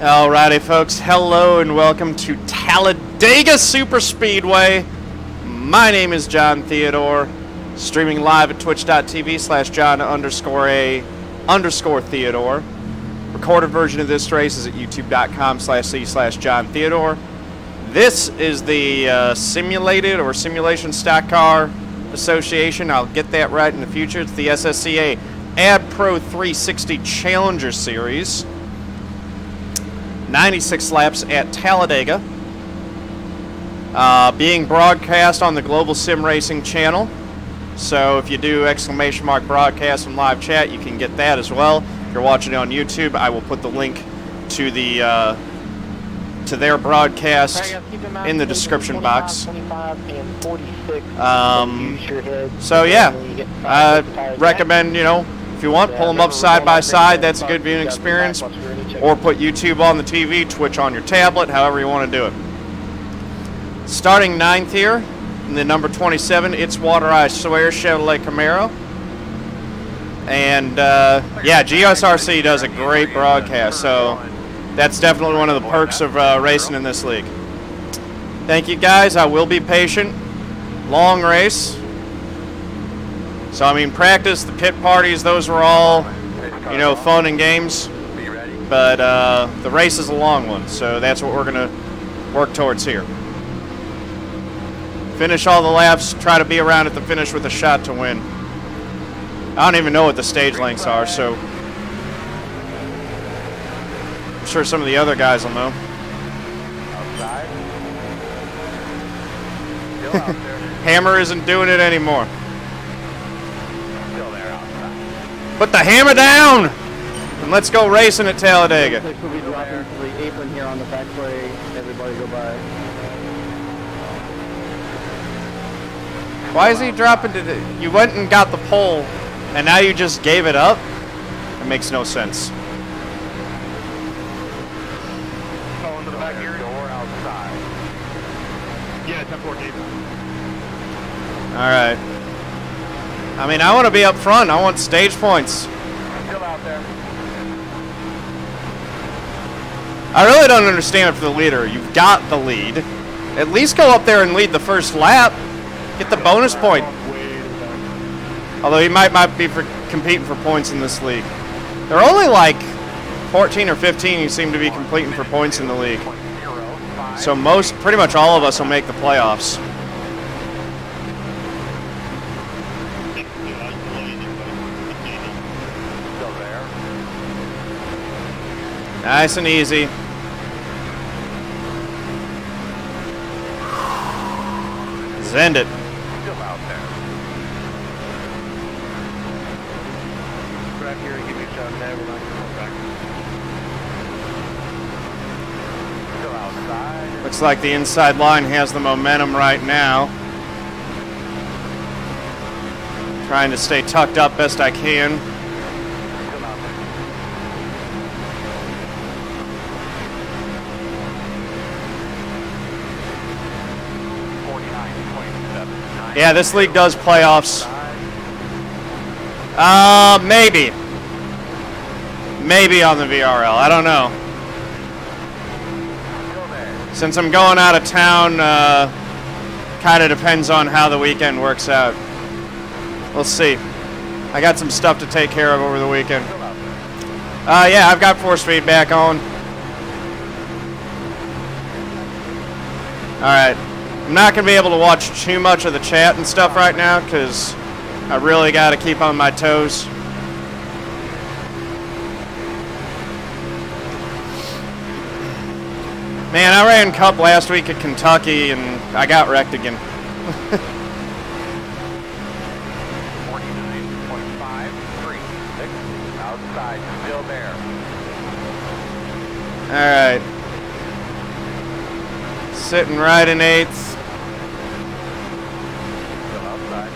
Alrighty, folks. Hello and welcome to Talladega Superspeedway. My name is John Theodore, streaming live at twitch.tv/John_A_Theodore. Recorded version of this race is at youtube.com/C/John Theodore. This is the simulated or simulation stock car association. I'll get that right in the future. It's the SSCA AdPro 360 Challenger Series. 96 laps at Talladega. Being broadcast on the Global Sim Racing channel. So if you do ! broadcast and live chat, you can get that as well. If you're watching it on YouTube, I will put the link to the to their broadcast in the description box. So yeah, I recommend, you know, if you want, pull them up side by side. That's a good viewing experience. Or put YouTube on the TV, Twitch on your tablet, however you want to do it. Starting 9th here, in the number 27, It's Water I Swear Chevrolet Camaro. And yeah, GSRC does a great broadcast, so that's definitely one of the perks of racing in this league. Thank you guys. I will be patient. Long race. So I mean, practice, the pit parties, those were all, you know, fun and games. But the race is a long one, so that's what we're going to work towards here. Finish all the laps, try to be around at the finish with a shot to win. I don't even know what the stage lengths are, so I'm sure some of the other guys will know. Outside. Still out there. Hammer isn't doing it anymore. Still there outside. Put the hammer down! And let's go racing at Talladega. We'll be dropping to the apron here on the backway. Everybody go by. Why is he dropping to the... You went and got the pole, and now you just gave it up? It makes no sense. Go into the back here. Door outside. Yeah, 10-14. Alright. I mean, I want to be up front. I want stage points. Still out there. I really don't understand it for the leader. You've got the lead. At least go up there and lead the first lap. Get the bonus point. Although he might be competing for points in this league. There are only like 14 or 15 who seem to be competing for points in the league. So pretty much all of us will make the playoffs. Still there. Nice and easy. Send it. Still out there. Back here, give me a shot. Never mind. Back. Still outside. Looks like the inside line has the momentum right now. Trying to stay tucked up best I can. Still out there. Yeah, this league does playoffs. Maybe. Maybe on the VRL. I don't know. Since I'm going out of town, kind of depends on how the weekend works out. We'll see. I got some stuff to take care of over the weekend. Yeah, I've got force feedback on. Alright. I'm not going to be able to watch too much of the chat and stuff right now because I really got to keep on my toes. Man, I ran Cup last week at Kentucky and I got wrecked again. 49.536 outside, still there. Alright. Sitting right in 8th. Still outside.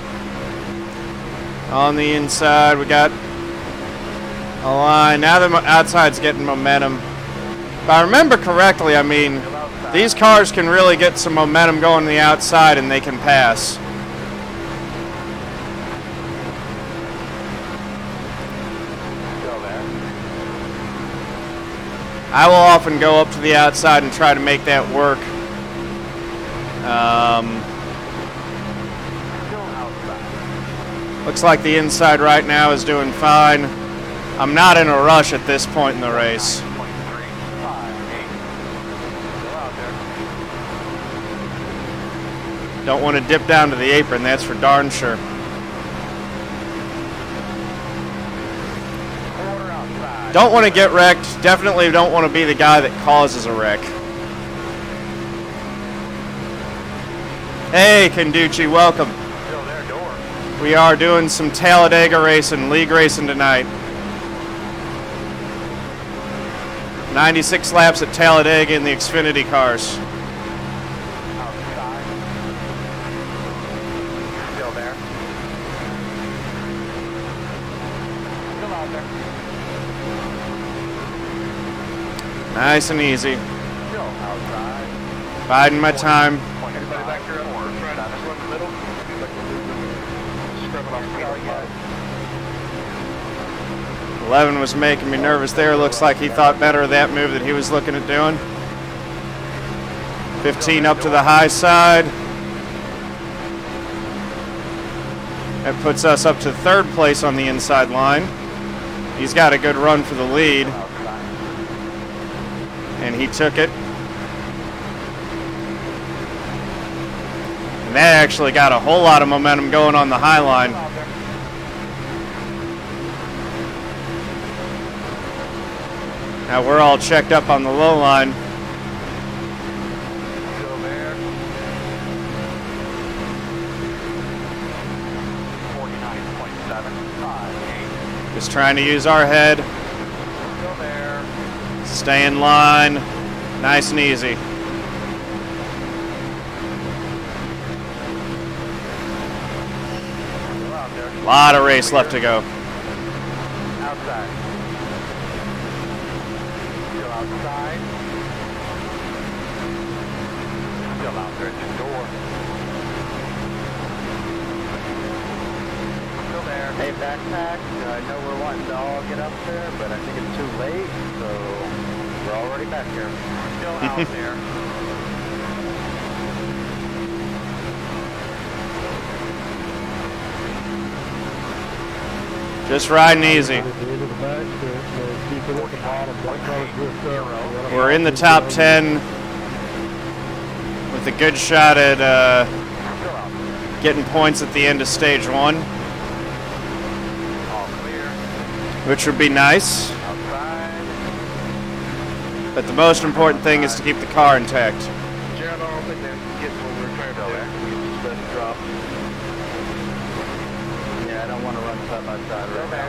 On the inside, we got a line. Now the outside's getting momentum. If I remember correctly, I mean, these cars can really get some momentum going on the outside and they can pass. I will often go up to the outside and try to make that work. Looks like the inside right now is doing fine. I'm not in a rush at this point in the race. Don't want to dip down to the apron, that's for darn sure. Don't want to get wrecked. Definitely don't want to be the guy that causes a wreck. Hey, Canducci, welcome. We are doing some Talladega racing, league racing tonight. 96 laps at Talladega in the Xfinity cars. Still there. Still out there. Nice and easy. Still outside. Biding my time. Anybody back here? Or trying to swim the middle? Scrubbing off the car yet. 11 was making me nervous there. Looks like he thought better of that move that he was looking at doing. 15 up to the high side. That puts us up to third place on the inside line. He's got a good run for the lead. And he took it. And that actually got a whole lot of momentum going on the high line. Now we're all checked up on the low line. Still there. 49.758. Just trying to use our head. Still there. Stay in line. Nice and easy. Still out there. A lot of race left to go. Outside. Still outside. Still out there at the door. Still there. Hey, backpack, I know we're wanting to all get up there, but I think it's too late, so we're already back here. Still out there. Just riding easy. We're in the top 10 with a good shot at getting points at the end of stage 1, All clear. which would be nice. Outside. But the most important thing is to keep the car intact. Gerald, I don't think that gets what we're trying to do. Just let it drop. Yeah, I don't want to run side by side right now.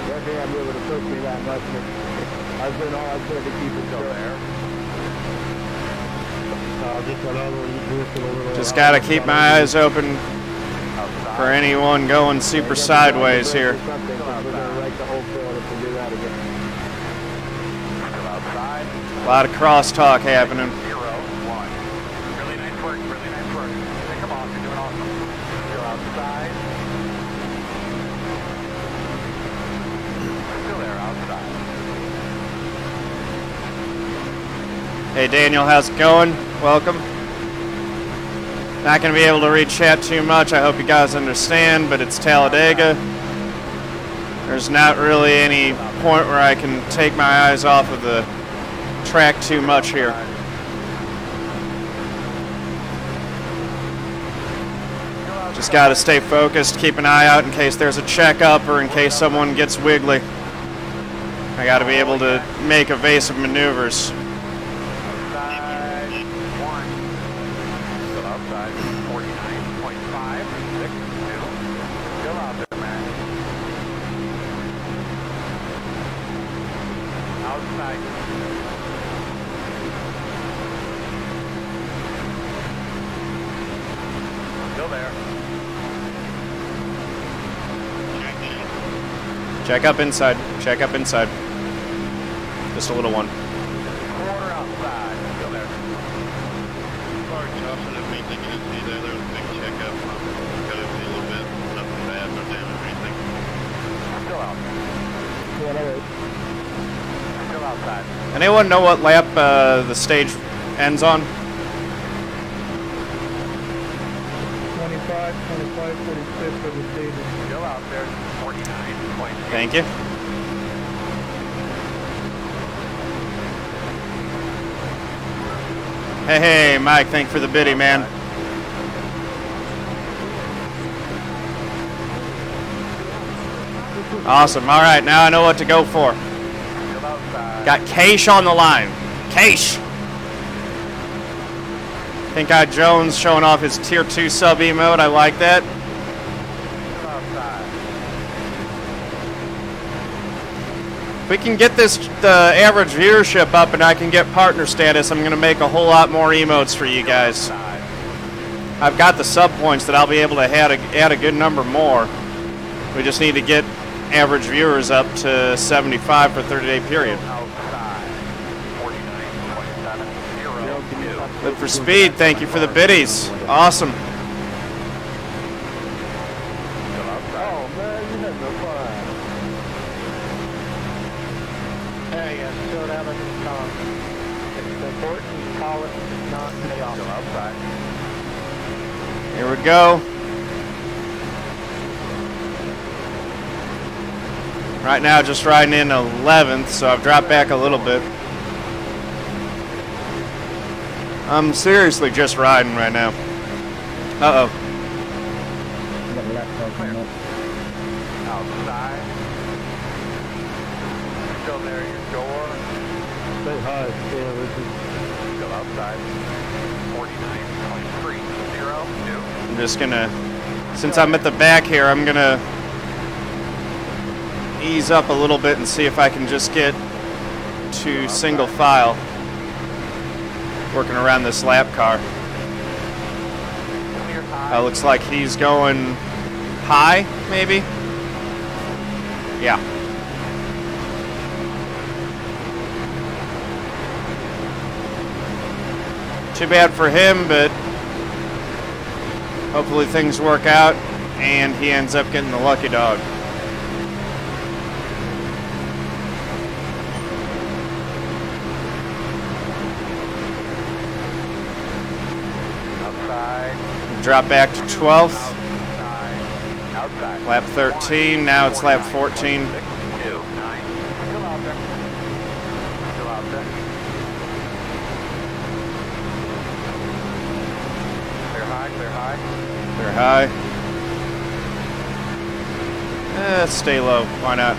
That damn river to push me that much. I've done all I could to keep it there. Just got to keep my eyes open for anyone going super sideways here. We're going to wreck the whole field if we do that again. Still outside. A lot of crosstalk happening. 0-1. Really nice work. Really nice work. Hey, come on, you're doing awesome. Still outside. Still there outside. Hey Daniel, how's it going? Welcome. Not going to be able to read chat too much. I hope you guys understand, but it's Talladega. There's not really any point where I can take my eyes off of the track too much here. Just got to stay focused, keep an eye out in case there's a checkup or in case someone gets wiggly. I got to be able to make evasive maneuvers. Outside. 1. Still outside. 49.5. 6. 2. Still out there, man. Outside. Still there. Check up inside. Check up inside. Just a little one. Quarter outside. Still there. Sorry, Josh, I didn't mean to get into you there. There was a big checkup. Got into you a little bit. Nothing bad, no damage or anything. Still out there. Yeah, that is. outside. Anyone know what lap the stage ends on? 25, 46 for the stages. Still out there, 49.8. Thank you. Hey, Mike, thank you for the biddy, man. Awesome. All right, now I know what to go for. Still outside. Got Cash on the line. Cash. Pink Eye Jones showing off his Tier 2 sub emote. I like that. Still outside. If we can get this the average viewership up and I can get partner status, I'm going to make a whole lot more emotes for you guys. I've got the sub points that I'll be able to add a good number more. We just need to get average viewers up to 75 for a 30-day period. Outside, 49.702. Live for speed, thank you for the biddies. Awesome. Still outside. Oh man, you had no fun. Hey, slow down on this car. It's important you call it, not pay off. Still outside. Here we go. Right now, just riding in 11th, so I've dropped back a little bit. I'm seriously just riding right now. Uh-oh. Outside. Still there, your door. Say hi, Still outside. 49.302. I'm just gonna, since I'm at the back here, I'm gonna ease up a little bit and see if I can just get to single file. Working around this lap car. Clear high. Looks like he's going high, maybe? Yeah. Too bad for him, but hopefully things work out and he ends up getting the lucky dog. Outside. Drop back to 12th. Outside. Outside. Lap 13, now it's lap 14. 6, 2, 9. Still out there. Still out there. Clear high, clear high. They're high. Let's stay low, why not?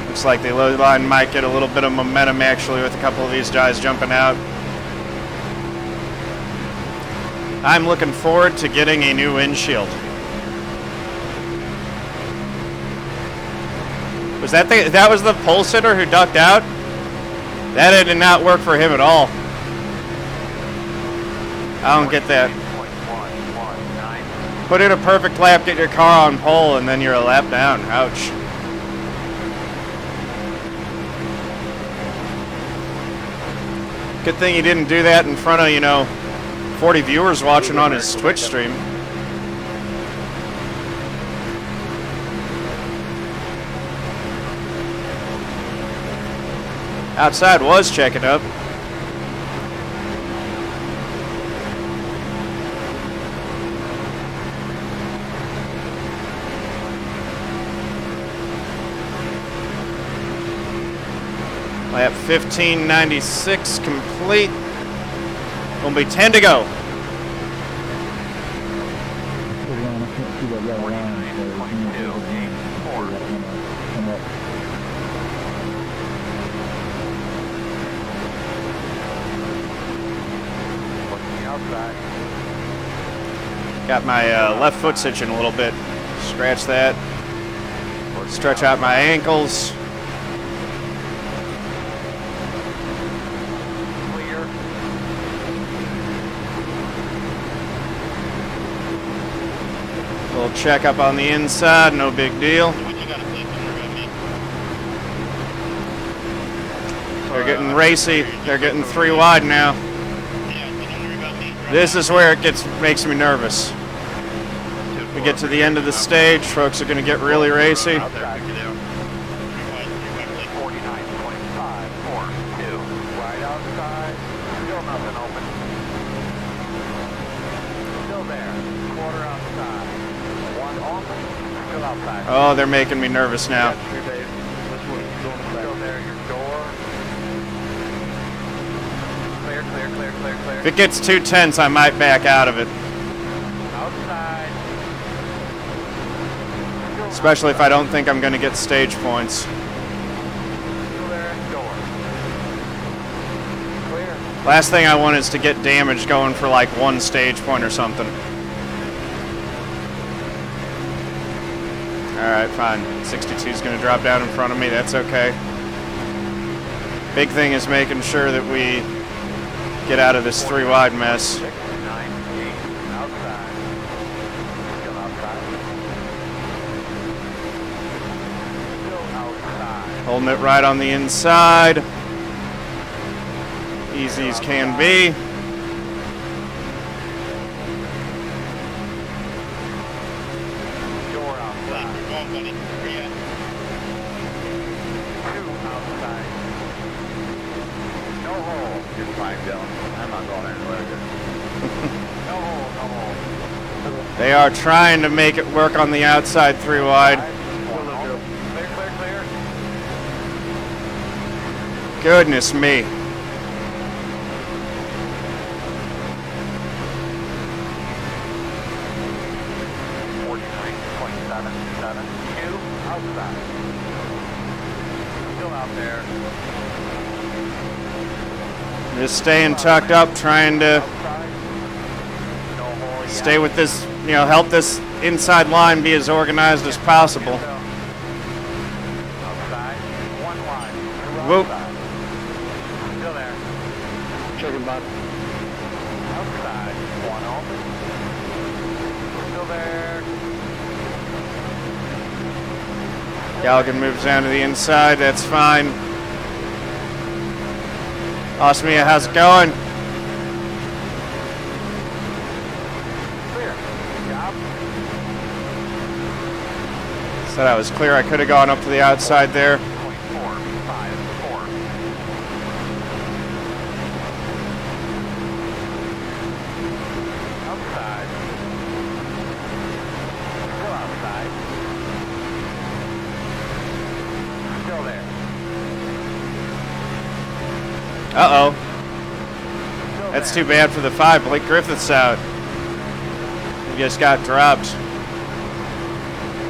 Looks like the low line might get a little bit of momentum actually with a couple of these guys jumping out. I'm looking forward to getting a new windshield. Was that was the pole sitter who ducked out? That did not work for him at all. I don't get that. 119. Put in a perfect lap, get your car on pole, and then you're a lap down. Ouch. Good thing he didn't do that in front of, 40 viewers watching on his Twitch stream. Outside was checking up. Lap 1596 complete. Will be 10 to go. 49.4. Outside. Got my left foot itching a little bit. Scratch that. Stretch out my ankles. Clear. Little check up on the inside, no big deal. What you gotta say something about me? They're getting racy. They're getting 3 wide now. Yeah, so don't worry about me driving. This is where it makes me nervous. We get to the end of the stage, folks are going to get really racy. Out there, pick it out. 49.5, 4, 2. Right outside. Still nothing open. Still there. Quarter outside. One open. Still outside. Oh, they're making me nervous now. Still there. Your door. Clear, clear, clear, clear, clear. If it gets too tense, I might back out of it. Outside. Especially if I don't think I'm going to get stage points. Still there. Door. Clear. Last thing I want is to get damage going for like 1 stage point or something. Alright, fine. 62 is going to drop down in front of me. That's okay. Big thing is making sure that we get out of this 3-wide mess. 6, 9, 8. Outside. Still outside. Still outside. Holding it right on the inside. Easy as can be. Door outside. Come on, buddy. Where you at? 2 outside. No hole. You're fine, Dylan. I'm not going anywhere. No hole. No hole. They are trying to make it work on the outside 3-wide. Clear, clear, clear. Goodness me. Outside. Still out there. Just staying tucked up, trying to Outside. No hole yet. stay with this, you know, help this inside line be as organized as possible. Outside. 1 wide. Whoop. Outside. Still there. Chicken butt. Outside. 1 open. Still there. Galligan moves down to the inside, that's fine. Osmia, how's it going? Clear. Good job. Said I was clear, I could have gone up to the outside there. 0.454. Outside. Still outside. Still there. Uh-oh. Still That's there. too bad for the 5. Blake Griffith's out. He just got dropped.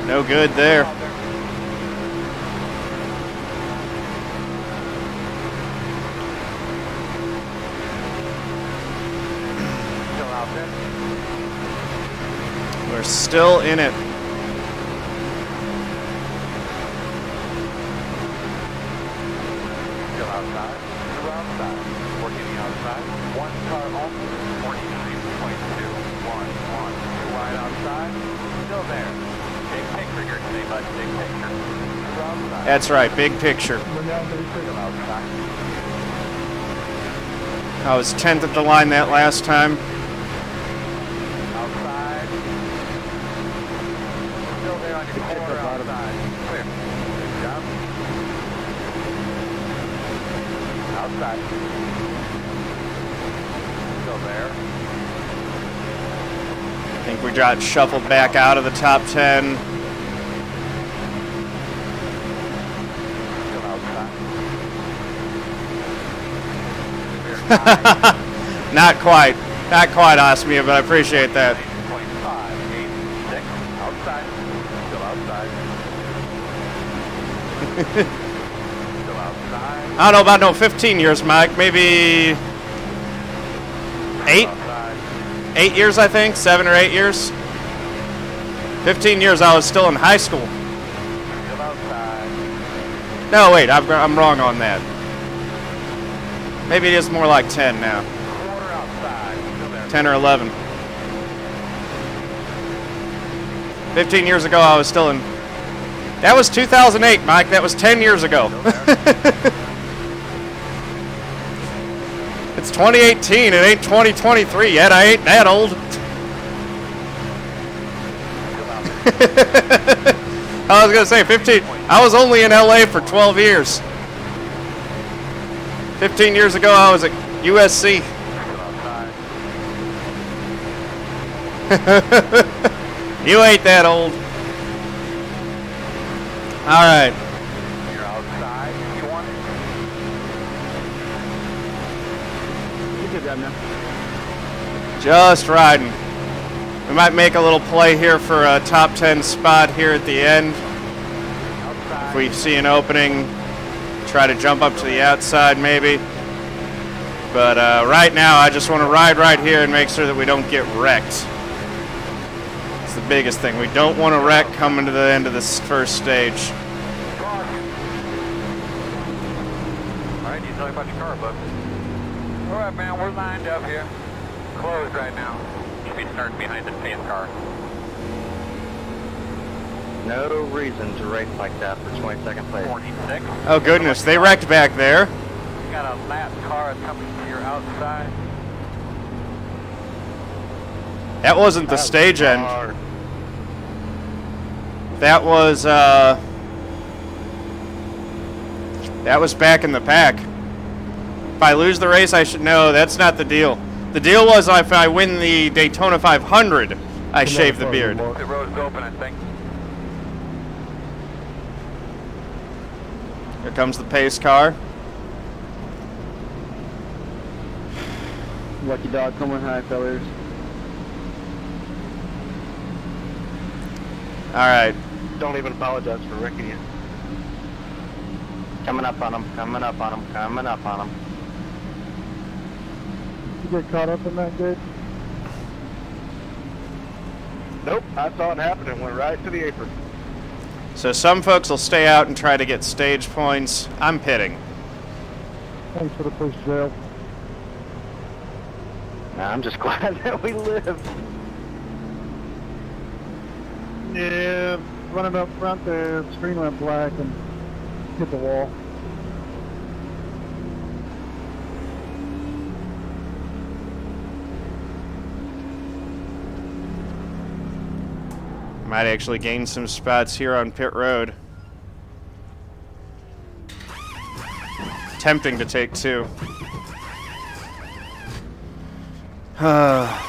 No good there. Still out there. We're still in it. Still outside. Still outside. Working the outside. 1 car open. 49.211. 2 wide outside. Still there. Big picture here today, bud. Big picture. Still outside. That's right, big picture. Still outside. I was 10th at the line that last time. Outside. Still there on your quarter outside. Clear. Good job. Outside. Still there. I think we got shuffled back out of the top 10. Still outside. Not quite. Not quite, Osmia, but I appreciate that. 9.586. Outside. Still outside. Still outside. I don't know about no 15 years, Mike. Maybe 8? Outside. 8 years, I think. 7 or 8 years. 15 years, I was still in high school. Still outside. No, wait, I'm wrong on that. Maybe it is more like 10 now. Quarter outside. Still there. 10 or 11. 15 years ago, I was still in... That was 2008, Mike. That was 10 years ago. It's 2018. It ain't 2023 yet. I ain't that old. I was gonna say 15. I was only in LA for 12 years. 15 years ago, I was at USC. You ain't that old. All right. You're outside. You want it? You did that now. Just riding. We might make a little play here for a top 10 spot here at the end. If we see an opening, try to jump up to the outside maybe. But right now, I just want to ride right here and make sure that we don't get wrecked. It's the biggest thing. We don't want to wreck coming to the end of this first stage. Alright, you tell me about your car, bud. Alright, man, we're lined up here. Closed right now. You be starting behind the fan car. No reason to race like that for 22nd place. 46. Oh goodness, they wrecked back there. You got a lap car coming to your outside. That wasn't the stage end. That was back in the pack. If I lose the race, I should know. That's not the deal. The deal was if I win the Daytona 500, I shave the beard. The road's open, I think. Here comes the pace car. Lucky dog coming high, fellas. All right. Don't even apologize for wrecking you. Coming up on him, coming up on him, coming up on him. You get caught up in that good? Nope, I saw it happen and went right to the apron. So some folks will stay out and try to get stage points. I'm pitting. Thanks for the push, Joe. Nah, I'm just glad that we live. Yeah, running up front there, screen went black and hit the wall. Might actually gain some spots here on pit road. Tempting to take two. That's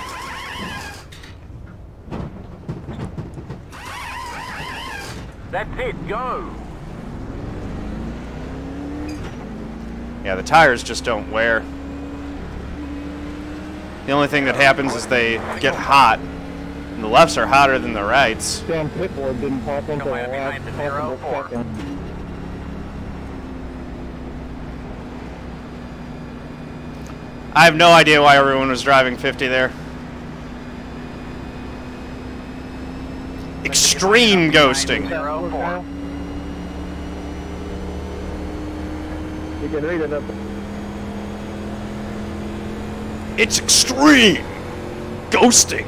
it, go! Yeah, the tires just don't wear. The only thing that happens is they get hot. And the lefts are hotter than the rights. Damn pitboard didn't pop into the Come on, behind last the possible 04. second. I have no idea why everyone was driving 50 there. Extreme ghosting. 04. You can read it up. It's extreme ghosting.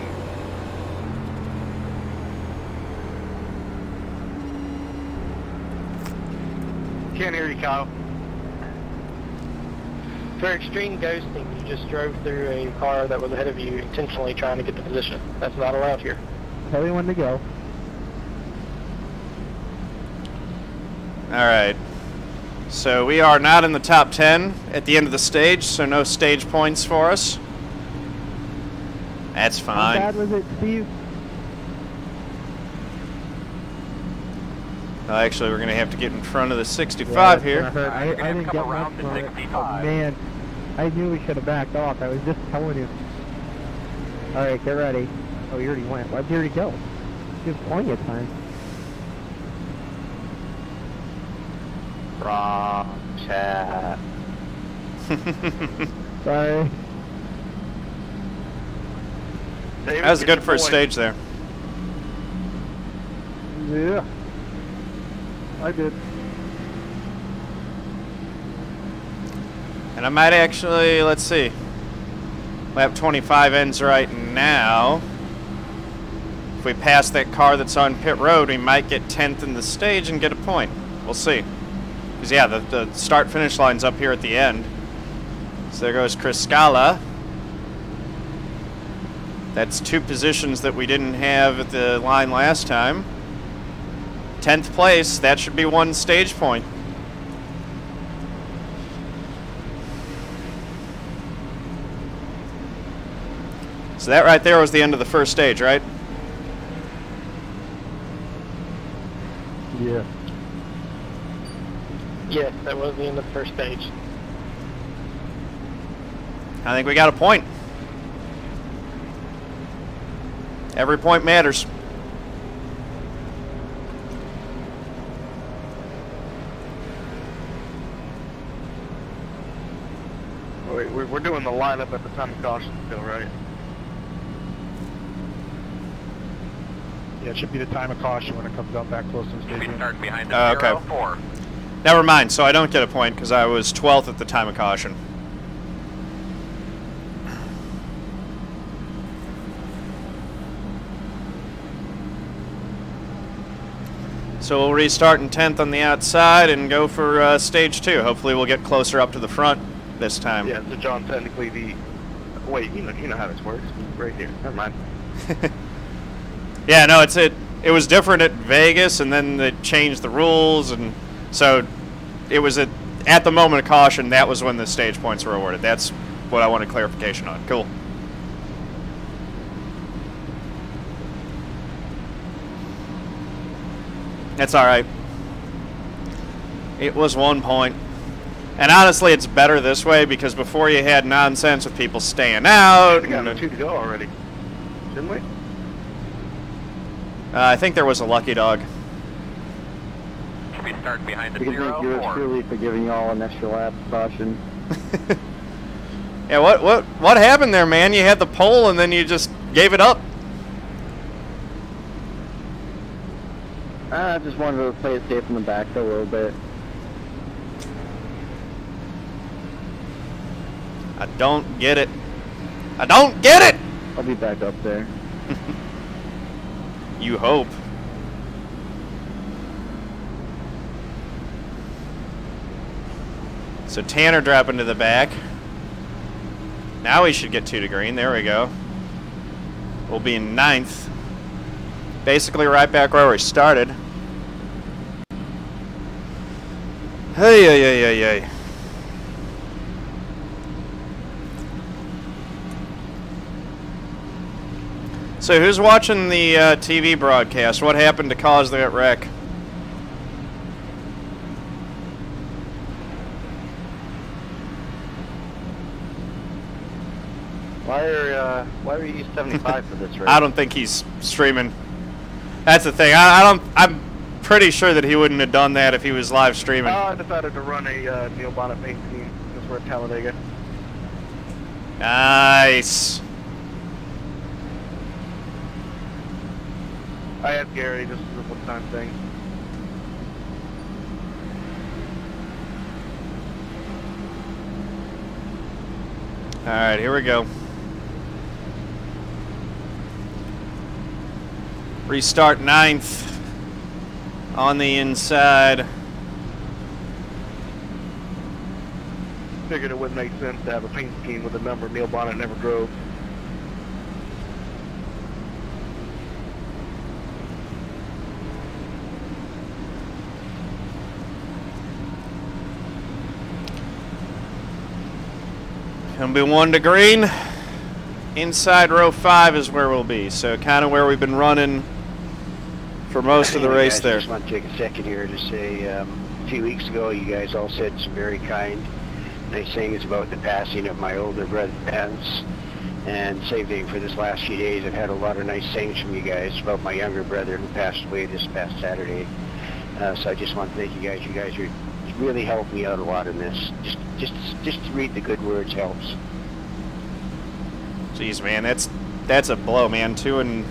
Can't hear you, Kyle. For extreme ghosting, you just drove through a car that was ahead of you intentionally trying to get the position. That's not allowed here. Tell me when to go. Alright. So we are not in the top 10 at the end of the stage, so no stage points for us. That's fine. How bad was it, Steve? Actually, we're going to have to get in front of the 65 Yeah, here. I didn't get much around the on it. 65. Oh, man, I knew we should have backed off. I was just telling you. All right, get ready. Oh, you already went. Why'd you already go? You have plenty of time. Wrong chat. Sorry. That was a good first stage there. Yeah. I did. And I might actually, let's see. Lap 25 ends right now. If we pass that car that's on pit road, we might get 10th in the stage and get a point. We'll see. Because, yeah, the start-finish line's up here at the end. So there goes Chris Scala. That's 2 positions that we didn't have at the line last time. 10th place, that should be 1 stage point. So that right there was the end of the first stage, right? Yeah. Yes, that was the end of the first stage. I think we got a point. Every point matters. We're doing the lineup at the time of caution still, right? Yeah, it should be the time of caution when it comes out that close to the Should be station. starting behind the Okay. 0-4. Never mind, so I don't get a point because I was 12th at the time of caution. So we'll restart in 10th on the outside and go for stage 2. Hopefully we'll get closer up to the front this time. Yeah, so John, technically the... Wait, you know how this works. Right here. Never mind. Yeah, no, it was different at Vegas, and then they changed the rules, and so it was at the moment of caution, that was when the stage points were awarded. That's what I wanted clarification on. Cool. That's all right. It was 1 point. And honestly, it's better this way because before you had nonsense with people staying out. We got 2 to go already. Shouldn't we? I think there was a lucky dog. Should be starting behind the We can thank yours 0-4. truly for giving you all an extra lap caution. Yeah, what happened there, man? You had the pole and then you just gave it up. I just wanted to play it safe in the back a little bit. I don't get it. I don't get it! I'll be back up there. You hope. So Tanner dropping to the back. Now we should get 2 to green. There we go. We'll be in 9th. Basically right back where we started. Hey, hey, hey, hey, hey. So who's watching the TV broadcast? What happened to cause that wreck? Why were you 75 for this race? I don't think he's streaming. That's the thing. I'm pretty sure that he wouldn't have done that if he was live streaming. I decided to run a Neil Bonnet paint scheme since we're at Talladega. Nice. I had Gary, just as a one-time thing. All right, here we go. Restart 9th on the inside. Figured it wouldn't make sense to have a paint scheme with a number Neil Bonnet never drove. Gonna be 1 to green. Inside row 5 is where we'll be. So kind of where we've been running for most of the race there. I just want to take a second here to say a few weeks ago you guys all said some very kind, nice things about the passing of my older brother Vance. And same thing for this last few days. I've had a lot of nice things from you guys about my younger brother who passed away this past Saturday. So I just want to thank you guys. You guys are really helped me out a lot in this. Just to read the good words helps. Jeez, man, that's a blow, man. 2 in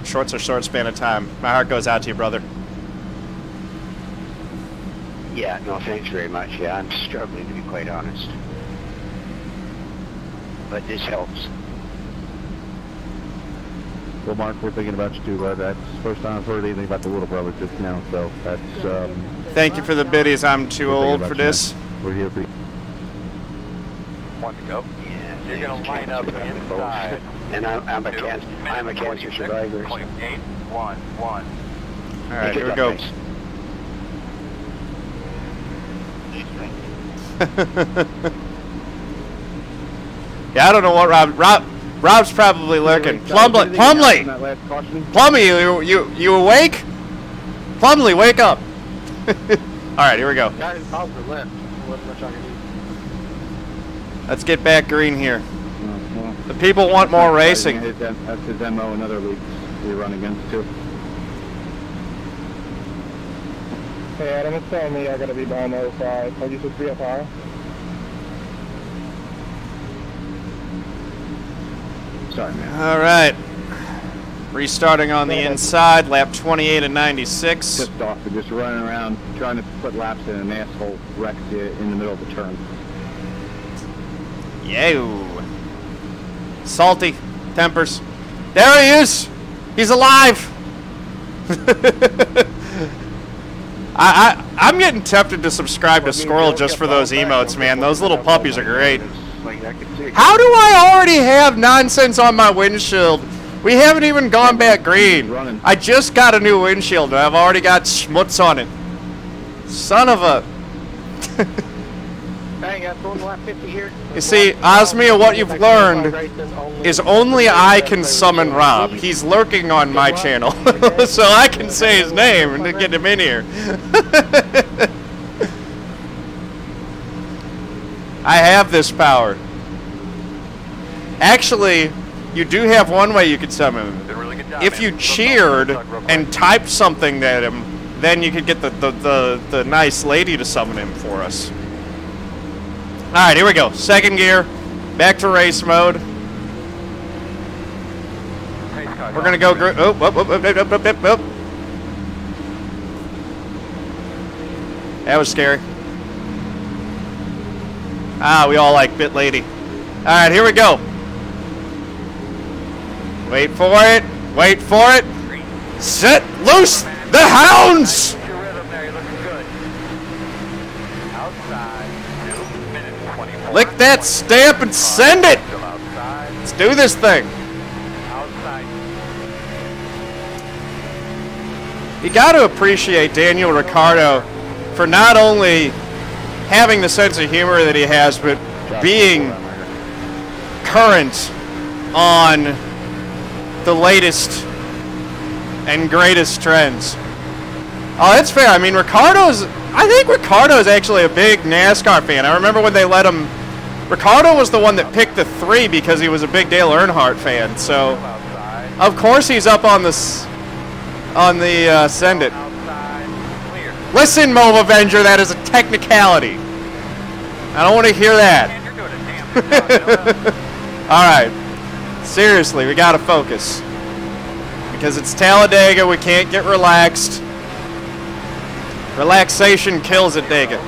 short span of time. My heart goes out to you, brother. Yeah, no, thanks very much. Yeah, I'm struggling to be quite honest. But this helps. Well, Mark, we're thinking about you too, bud. That's the first time I've heard anything about the little brother just now, so that's... Thank you for the biddies. I'm too old for this. We're here for you. One to go. Yeah, You're going to line up inside. And I'm a cancer survivor. 0.811. All right, here we go. Yeah, I don't know what Rob's probably lurking. Plumley, you awake? Plumley, wake up. All right, here we go. Guys, positive left. Wasn't much I can do. Let's get back green here. The people want more racing. That's his MO in other leagues we run against too. Hey Adam, it's telling me I gotta be behind the 05. Are you supposed to be up high? Sorry, man. All right. Restarting on the inside, lap 28 and 96. Pissed off for just running around trying to put laps in an asshole wrecks you in the middle of the turn. Yo. Salty tempers. There he is. He's alive. I'm getting tempted to subscribe to Squirrel just for those emotes, man. Those little puppies are great. How do I already have nonsense on my windshield? We haven't even gone back green. I just got a new windshield and I've already got schmutz on it. Son of a... You see, Osmia, what you've learned is only I can summon Rob. He's lurking on my channel, so I can say his name and get him in here. I have this power. Actually, you do have one way you could summon him. If you cheered and typed something at him, then you could get the nice lady to summon him for us. Alright, here we go. Second gear. Back to race mode. We're going to go... Oh. That was scary. Ah, we all like Bit Lady. Alright, here we go. Wait for it. Wait for it. Set loose the hounds! Lick that stamp and send it! Let's do this thing. You got to appreciate Daniel Ricciardo for not only having the sense of humor that he has, but being current on the latest and greatest trends. Oh, that's fair. I mean, I think Ricciardo is actually a big NASCAR fan. I remember when they let him... Ricciardo was the one that picked the 3 because he was a big Dale Earnhardt fan. So, of course he's up on the send it. Listen, Move Avenger, that is a technicality. I don't want to hear that. Alright. Seriously, we gotta focus. Because it's Talladega, we can't get relaxed. Relaxation kills at Dega.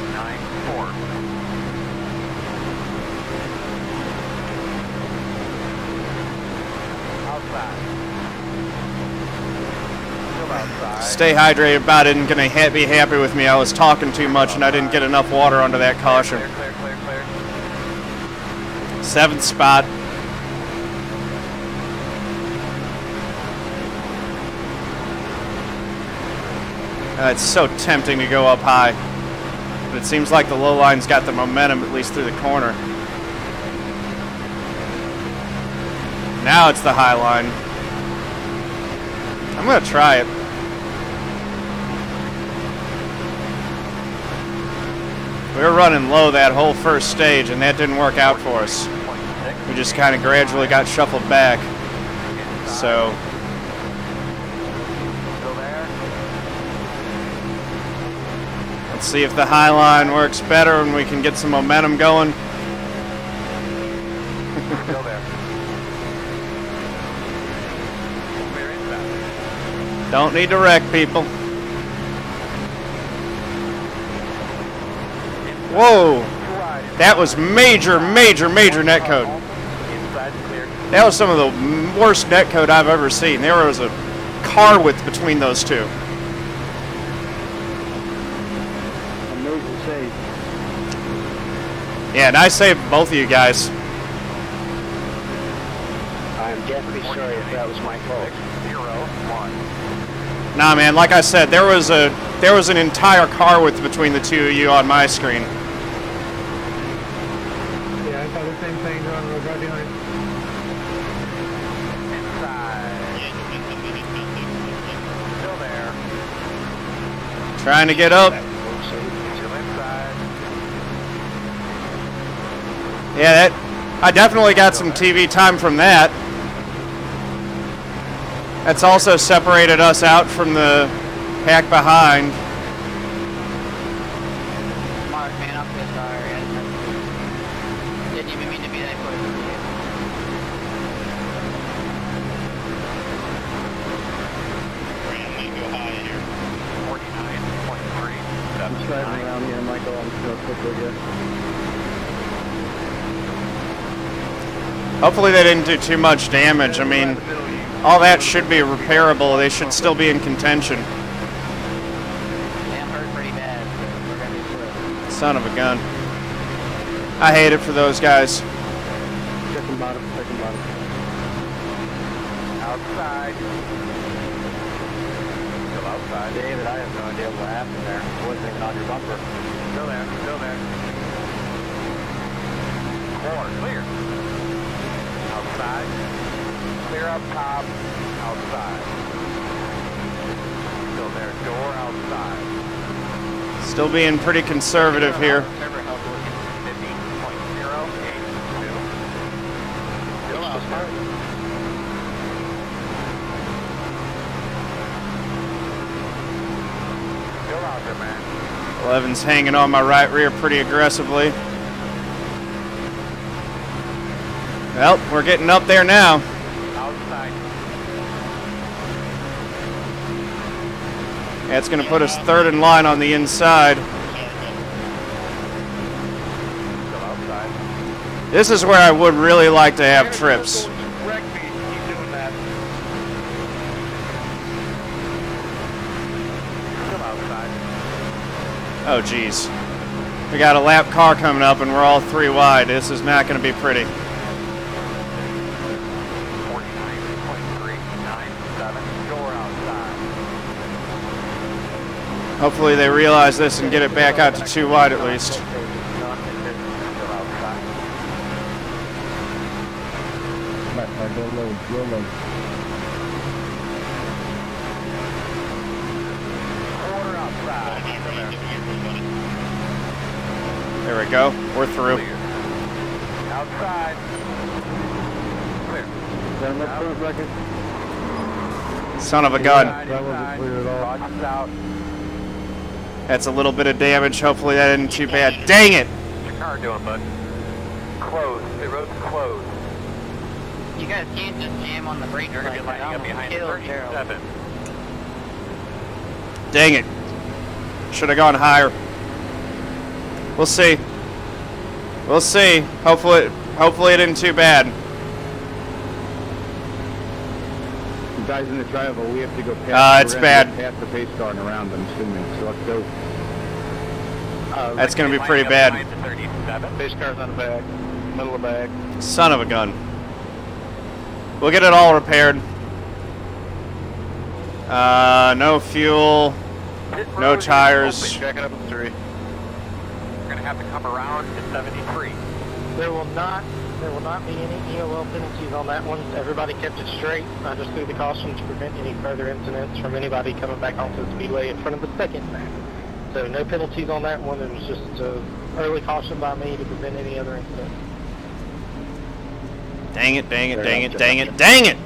Stay hydrated, about it, and gonna be happy with me. I was talking too much and I didn't get enough water onto that caution. 7th spot. It's so tempting to go up high, but it seems like the low line's got the momentum, at least through the corner. Now it's the high line. I'm gonna try it. We were running low that whole first stage, and that didn't work out for us. We just kind of gradually got shuffled back. So... let's see if the high line works better and we can get some momentum going. Don't need to wreck people. Whoa! That was major netcode. That was some of the worst netcode I've ever seen. There was a car width between those two. Yeah, nice save, both of you guys. I'm definitely sorry if that was my fault. 0-1. Nah, man, like I said, there was an entire car width between the two of you on my screen. Yeah, I saw the same thing going right behind. Inside. Still there. Trying to get up. Still inside. Yeah, I definitely got some TV time from that. That's also separated us out from the pack behind. Mark, man, I'm so sorry. I didn't even mean to be that close to you. Randomly go high here. 49.3. I'm driving around here, Michael. I'm just going to quick with you. Hopefully they didn't do too much damage. I mean, all that should be repairable. They should still be in contention. Yeah, I'm hurt pretty bad, so we're gonna be slow. Son of a gun. I hate it for those guys. Second bottom, second bottom. Outside. Still outside. David, I have no idea what happened there. It wasn't even on your bumper. Still there. Still there. Corner. Clear. Outside. Clear up top. Outside. Still there. Door outside. Still being pretty conservative here. Remember how to look at 50.082. Still outside. Still out there, man. 11's hanging on my right rear pretty aggressively. Well, we're getting up there now. Outside. That's going to put us third in line on the inside. Still outside. This is where I would really like to have trips. Wreck me. Keep doing that. Still outside. Oh, geez. We got a lap car coming up and we're all three wide. This is not going to be pretty. 49.397. Door outside. Hopefully they realize this and get it back out to two wide at least. Still outside. Go low, go low. Quarter outside. There we go. We're through. Clear. Outside. Clear. Then let's go record. Son of a gun. That wasn't clear at all. Rogers out. That's a little bit of damage. Hopefully that isn't too bad. Dang it! What's your car doing, bud? Closed. The road's closed. You guys can't just jam on the brake You're going to be like that. lining up behind Kill Gerald. 37. Dang it. Should have gone higher. We'll see. We'll see. Hopefully it isn't too bad. You guys in the driveway, we have to go past. It's bad. Past the pace car and around, I'm assuming. So let's go. That's going to be Lining pretty up bad. behind the 37. Pace car's on the back, middle of the bag. Son of a gun. We'll get it all repaired. No fuel. Pit No road is tires. open. Backing up in 3. We're going to have to come around to 73. There will not be any EOL penalties on that one. Everybody kept it straight. I just threw the caution to prevent any further incidents from anybody coming back onto the speedway in front of the second lap. So no penalties on that one. It was just early caution by me to prevent any other incidents. Dang it, dang it, dang it, dang it, dang it!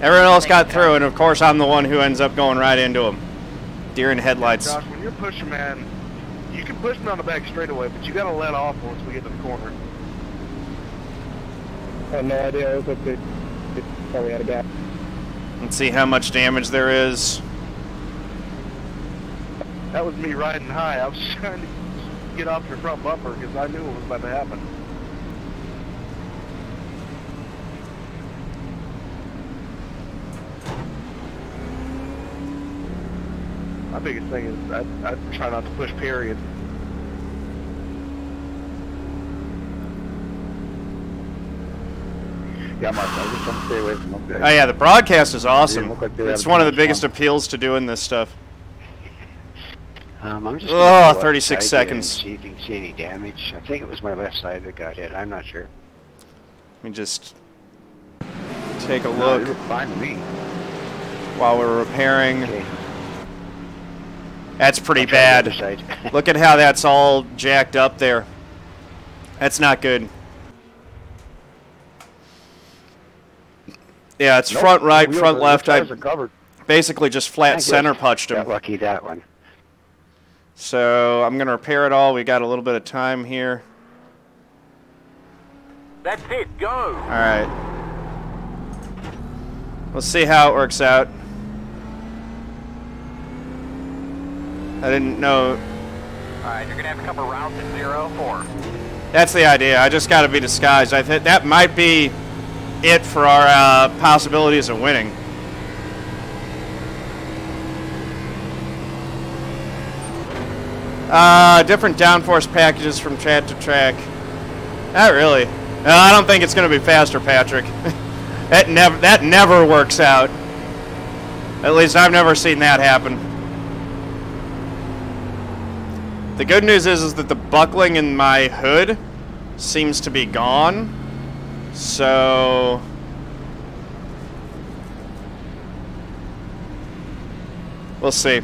Everyone else got through, and of course I'm the one who ends up going right into them. Deer in headlights. Josh, when you're pushing, man, you can push me on the back straightaway, but you gotta let off once we get to the corner. I had no idea. I was up to probably had a gap. Let's see how much damage there is. That was me riding high. I was trying to get off your front bumper because I knew what was about to happen. My biggest thing is I try not to push, period. Yeah, Mark, I just want to stay away from them guys. Oh yeah, the broadcast is They awesome. look like they It's had one of the much biggest fun. appeals to doing this stuff. I'm just Oh, gonna go 36 outside here and seconds. see if you can see any damage. I think it was my left side that got hit. I'm not sure. Let me just take a No, look it was fine to me. while we're repairing. Okay. That's pretty I'll try the bad. other side. Look at how that's all jacked up there. That's not good. Yeah, it's Nope, front right, wheels front are- left. the I tires are covered. basically just flat I center guess punched got him. lucky that one. So I'm going to repair it all. We got a little bit of time here. That's it, go! All right. We'll see how it works out. I didn't know. Alright, you're gonna have a couple rounds at 0-4. That's the idea. I just got to be disguised. I think that might be it for our possibilities of winning. Different downforce packages from track to track. Not really. No, I don't think it's going to be faster, Patrick. that never works out. At least I've never seen that happen. The good news is that the buckling in my hood seems to be gone. So we'll see.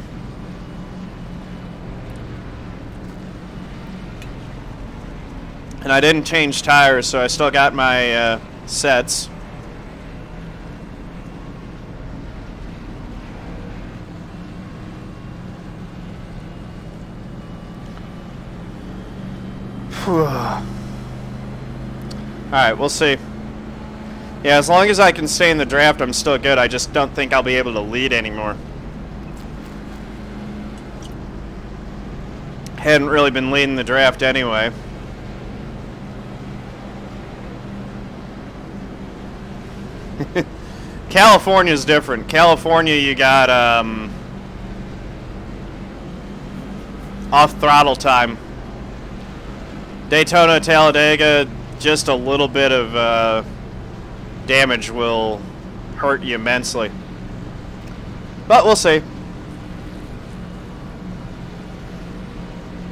And I didn't change tires, so I still got my sets. Alright, we'll see. Yeah, as long as I can stay in the draft, I'm still good. I just don't think I'll be able to lead anymore. Hadn't really been leading the draft anyway. California's different. California, you got off throttle time. Daytona, Talladega, just a little bit of damage will hurt you immensely. But we'll see.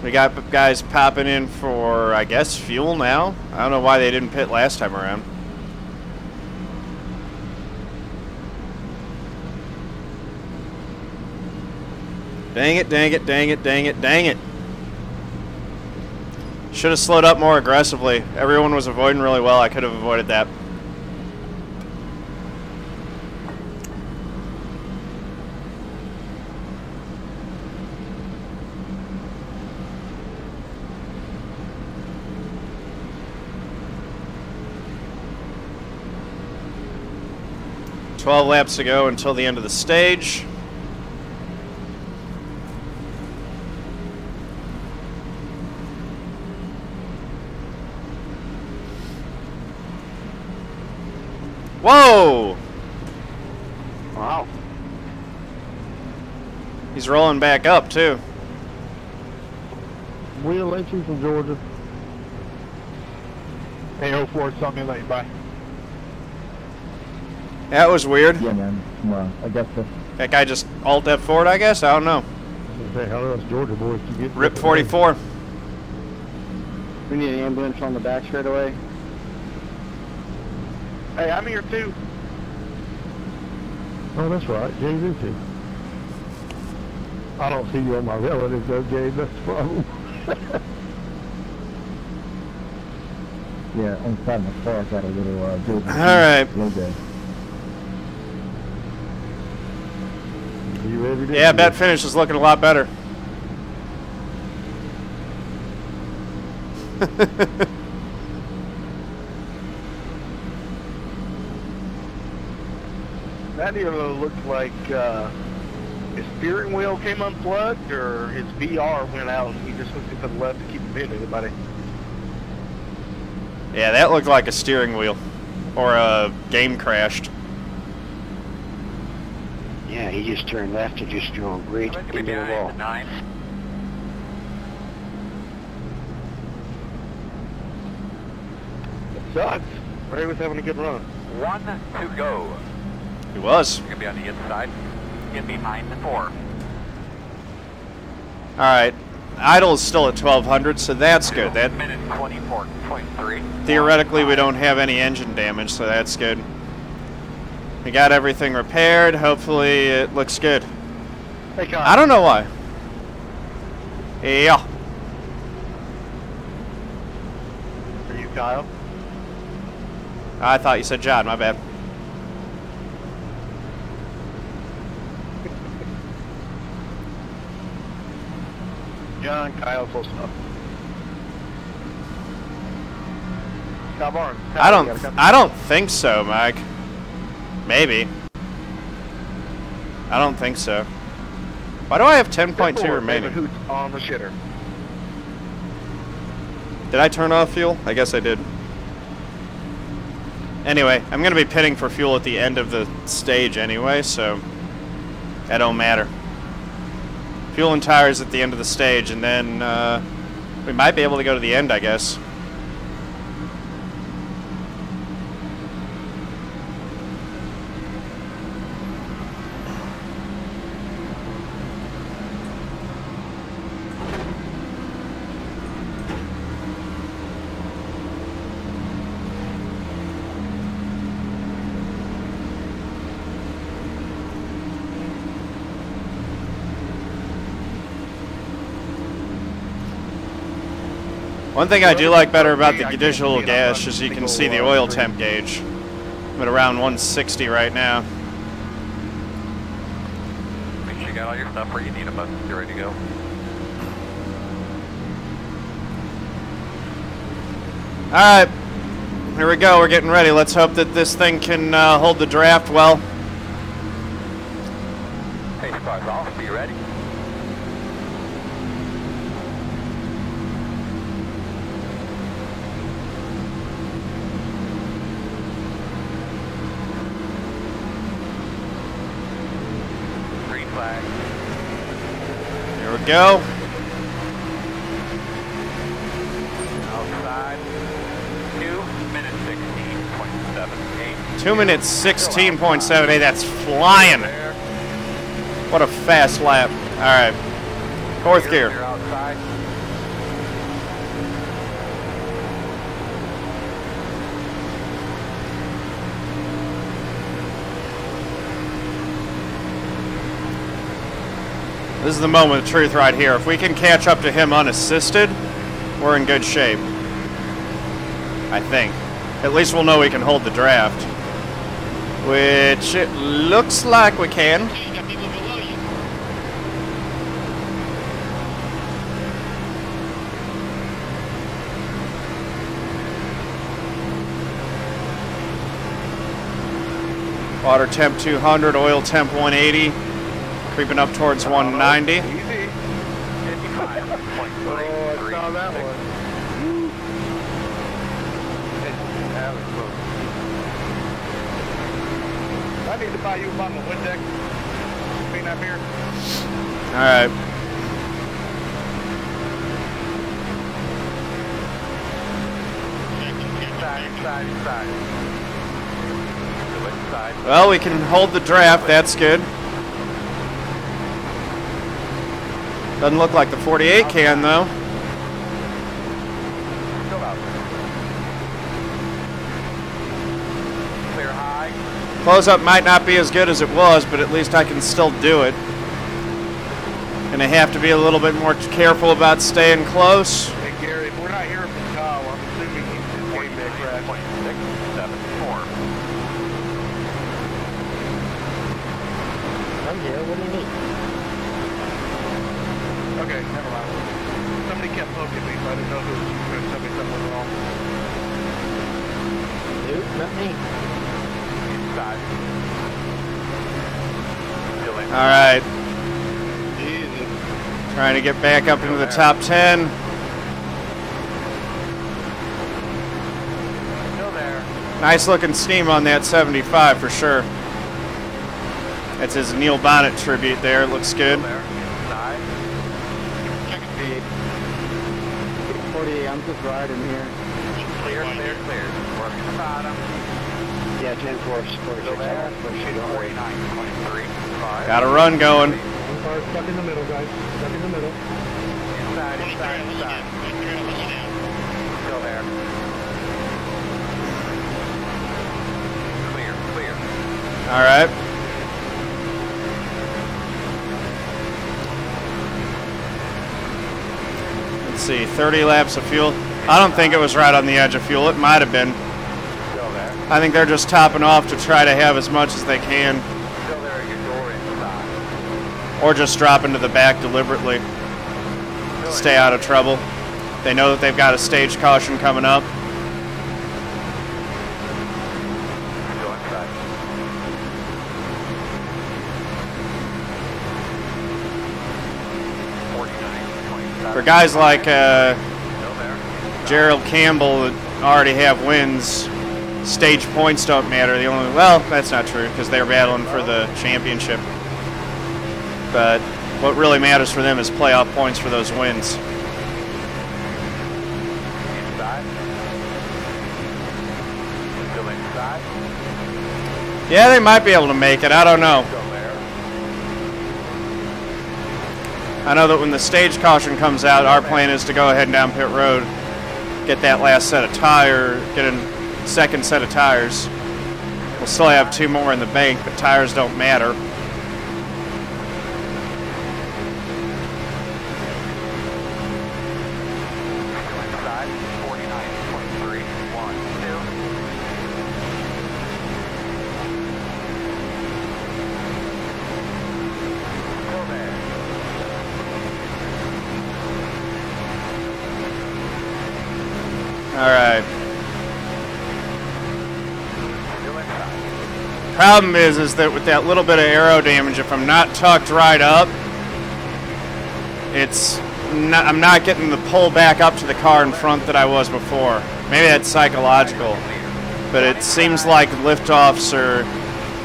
We got guys popping in for, I guess, fuel now. I don't know why they didn't pit last time around. Dang it, dang it, dang it, dang it, dang it. Should have slowed up more aggressively. Everyone was avoiding really well. I could have avoided that. Laps to go until the end of the stage. Whoa! Wow. He's rolling back up, too. Wheel entry from Georgia. Hey, 04, saw me late, bye. That was weird. Yeah, man. Well, I guess the... That guy just alt F4'd, I guess? I don't know. Say, how else Georgia boys to get... Rip 44. We need an ambulance on the back straight away. Hey, I'm here too. Oh, that's right. Jay's in too. I don't see you on my relatives though, Jay. That's the problem. Yeah, on the side of my car, I got a little Georgia. Alright. Logo. You ready to Yeah, bet finish is looking a lot better. That either looked like his steering wheel came unplugged or his VR went out and he just hooked it to the left to keep from hitting anybody. Yeah, that looked like a steering wheel. Or a game crashed. Yeah, he just turned left and just drove right into the wall. It sucks. Ray was having a good run. 1 to go. He was. You're gonna be on the inside. Get behind the 4. Alright. Idle is still at 1200, so that's good. That minute 24.3. theoretically we don't have any engine damage, so that's good. We got everything repaired. Hopefully it looks good. Hey, Kyle. I don't know why. Yeah. Are you Kyle? I thought you said John, my bad. John, Kyle, full stop. Kyle Barnes. I don't think so, Mike. Maybe. I don't think so. Why do I have 10.2 remaining? Who's on the shitter? Did I turn off fuel? I guess I did. Anyway, I'm going to be pitting for fuel at the end of the stage anyway, so that don't matter. Fuel and tires at the end of the stage, and then we might be able to go to the end, I guess. One thing I do like better about the digital gas is you can see the oil temp gauge. I'm at around 160 right now. Make sure you got all your stuff where you need them, but you're ready to go. Alright, here we go, we're getting ready. Let's hope that this thing can hold the draft well. Hey, squad's off, be ready. Green flag. Here we go. Outside. 2 minutes 16.78. 2 minutes 16.78, that's flying. What a fast lap. Alright, fourth gear. You're outside. This is the moment of truth right here. If we can catch up to him unassisted, we're in good shape. I think. At least we'll know we can hold the draft. Which it looks like we can. Water temp 200, oil temp 180. Creeping up towards 190. Easy. 55.33. Oh, I saw that one. I need to buy you a bottle of Windex. Clean up here. Alright. Inside. Well, we can hold the draft, that's good. Doesn't look like the 48 can, though. Go out. Clear high. Close-up might not be as good as it was, but at least I can still do it. Gonna have to be a little bit more careful about staying close. Hey, Gary, if we're not hearing from Kyle, I'm assuming he's just getting that crash. 674. I'm here. What do you need? Okay, never mind. Somebody kept poking me, so I didn't know who was going to tell me something wrong. Nope, not me. Inside. Alright. Easy. Trying to get back up into the top 10. Still there. Nice looking steam on that 75 for sure. That's his Neil Bonnet tribute there. It looks good. Still there. Inside. Check speed. 48, I'm just riding here. Clear. Working. beside him. Yeah, 10-4, Still there. don't worry. 49.3. 5. Got a run going. One car stuck in the middle, guys. Stuck in the middle. Inside, inside, inside. Still there. Clear, clear. All right. Let's see, 30 laps of fuel. I don't think it was right on the edge of fuel. It might have been. Still there. I think they're just topping off to try to have as much as they can, Still there at your door inside. or just drop into the back deliberately. Stay out of trouble. They know that they've got a stage caution coming up. Still inside. For guys like Still there. Gerald Campbell that already have wins, stage points don't matter. The only, well, that's not true because they're battling for the championship. But what really matters for them is playoff points for those wins. Inside. Still inside. Yeah, they might be able to make it. I don't know. Still there. I know that when the stage caution comes out, our plan is to go ahead and down pit road, get that last set of tire, get a second set of tires. We'll still have 2 more in the bank, but tires don't matter. Inside. 49.3. 1, 2. Still there. All right. Still inside. Problem is that with that little bit of aero damage, if I'm not tucked right up, I'm not getting the pull back up to the car in front that I was before. Maybe that's psychological, but it seems like liftoffs are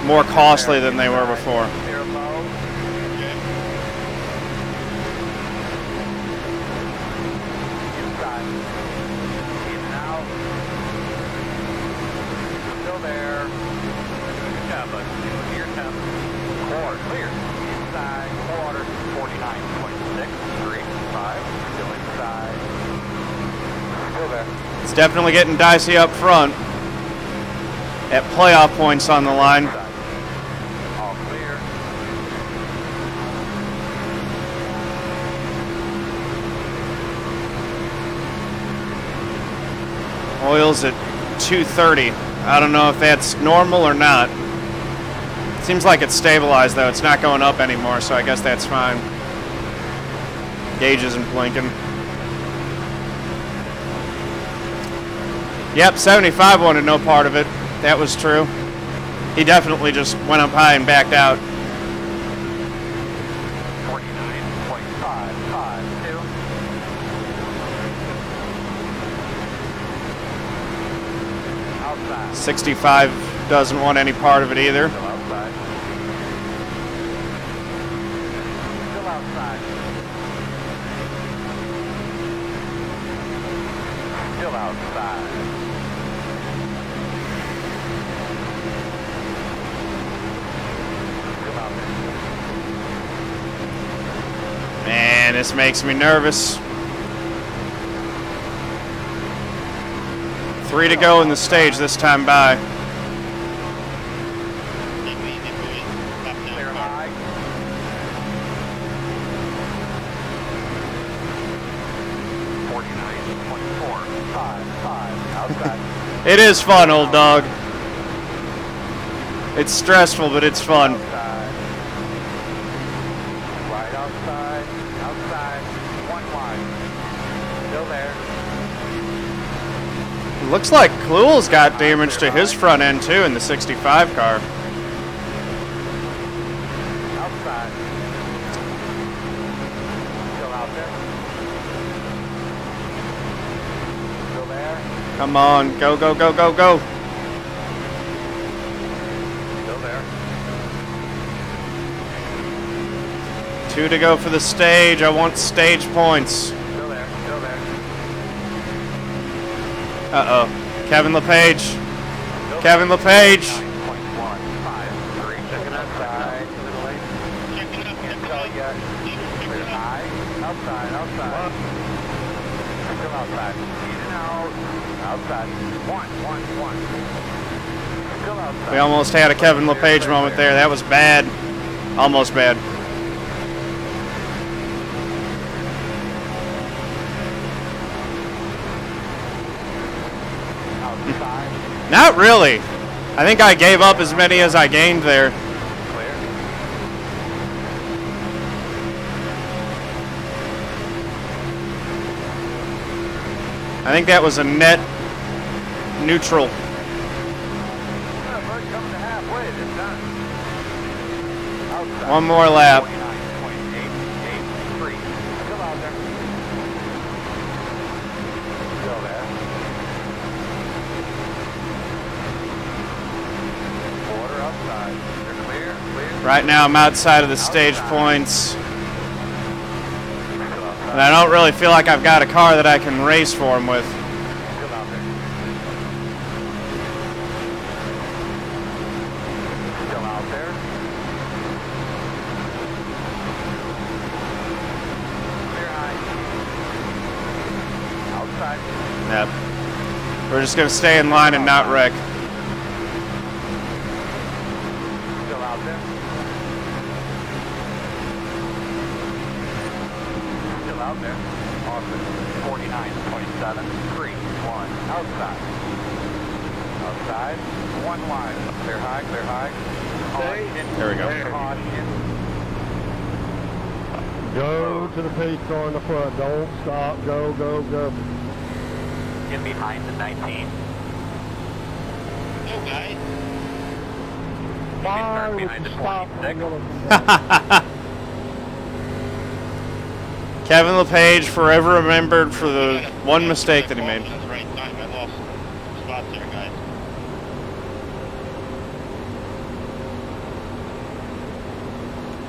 more costly than they were before. Clear low. Inside. In and out. Still there. Good job, bud. Your temp. Quarter clear. Inside. Quarter. 49.6. 3, 5. Still inside. Still there. It's definitely getting dicey up front. At playoff points on the line. Inside. All clear. Oil's at 230. I don't know if that's normal or not. Seems like it's stabilized though. It's not going up anymore, so I guess that's fine. Gauge isn't blinking. Yep, 75 wanted no part of it. That was true. He definitely just went up high and backed out. 49.552. Outside. 65 doesn't want any part of it either. Still outside. Still outside. Still outside. Still out there. Man, this makes me nervous. 3 to go in the stage this time by. Clear high. 49.455 outside. It is fun, old dog. It's stressful, but it's fun. Outside. Right outside. Outside. 1 wide. Still there. Looks like Kluhl's got damage to his front end too in the 65 car. Outside. Still out there. Still there. Come on, go, go, go, go, go. Still there. 2 to go for the stage. I want stage points. Still there. Still there. Uh-oh. Kevin LePage. Kevin LePage. 9.153. Checking outside. Can't tell yet. Clear high. Outside. Still outside. In and out. Outside. One. Still outside. We almost had a Kevin LePage moment there. That was bad. Almost bad. Outside. Not really. I think I gave up as many as I gained there. Clear. I think that was a net neutral. We're coming to halfway. It's done. Outside. One more lap. 29.883. Still out there. Still there. Quarter outside. They're clear. Right now I'm outside of the stage points. Still outside. And I don't really feel like I've got a car that I can race for him with. Still out there. Still out there. Clear high. Outside. Yep. We're just going to stay in line and not wreck. Still out there. Still out there. Awesome. 49.731. Outside. Outside. One line. Clear high. Caution. There we go. Caution. Go to the pace car in the front. Don't stop. Go. Get behind the 19. Go, guys. Turn behind the 26. Kevin LePage forever remembered for the one mistake that he made. That's right time. I lost spots there, guys.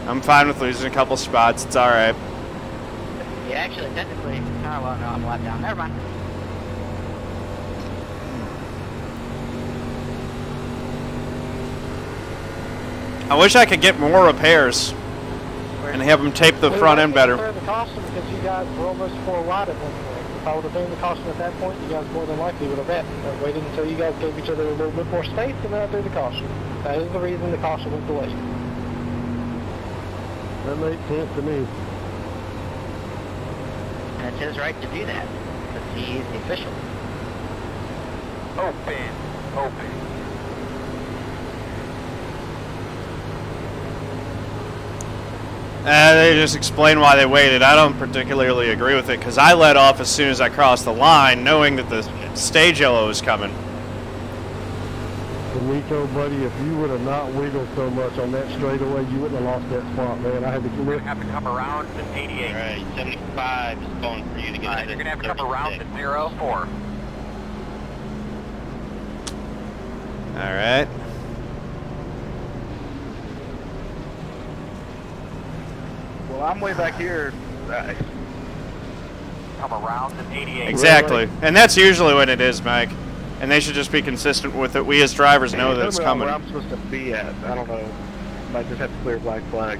I'm fine with losing a couple spots. It's all right. Yeah, actually, technically, oh, well, no, I'm a lap down. Never mind. I wish I could get more repairs and have them tape the front end better. The caution because you guys were almost 4 wide at one point. If I would have been the caution at that point, you guys more than likely would have bet. I waited until you guys gave each other a little bit more space and then I threw the caution. That is the reason the caution was delayed. That makes sense to me. And it's his right to do that, because he's the official. Open. They just explain why they waited. I don't particularly agree with it because I let off as soon as I crossed the line, knowing that the stage yellow was coming. Nico, buddy, if you would have not wiggled so much on that straightaway, you wouldn't have lost that spot, man. I had to You're going to have to come around to 88. Alright, 75 is going for you to get Alright, you're going to have to come around to 04. All right. Well, I'm way back here. Come around to 88. Exactly. And that's usually when it is, Mike. And they should just be consistent with it. We as drivers know that it's Tell me coming. where I'm supposed to be at. I don't know. Might just have to clear black flag.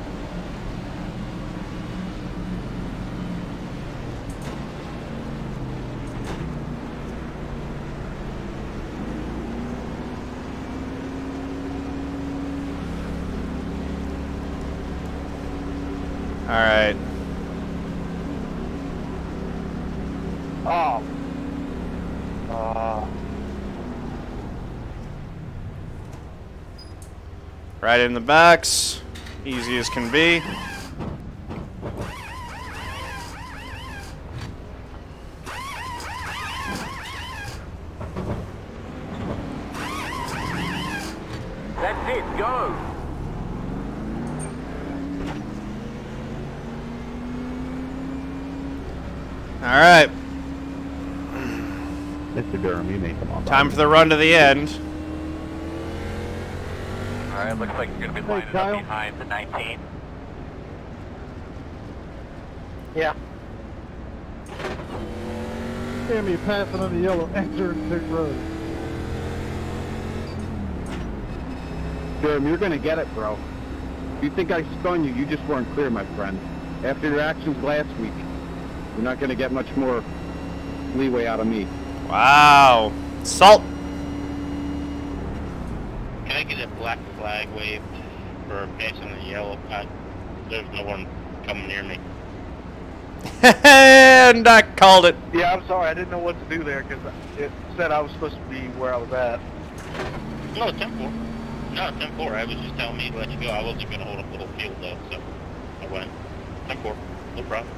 All right. Oh. Right in the box. Easy as can be. That's it, go! All right. Mr. Durham, you need to come on. Time for the run to the end. Alright, looks like you're going to be lining Kyle. up behind the 19. Yeah. Damn, you're passing on the yellow, enter pit road. Durham, you're going to get it, bro. If you think I spun you, you just weren't clear, my friend. After your actions last week, you're not going to get much more leeway out of me. Wow. Salt. Can I get a black flag waved for passing the yellow? There's no one coming near me. And I called it. Yeah, I'm sorry. I didn't know what to do there because it said I was supposed to be where I was at. No, 10-4. No, 10-4. I was just telling me to let you go. I wasn't going to hold up the whole field, though, so I went. 10-4. No problem.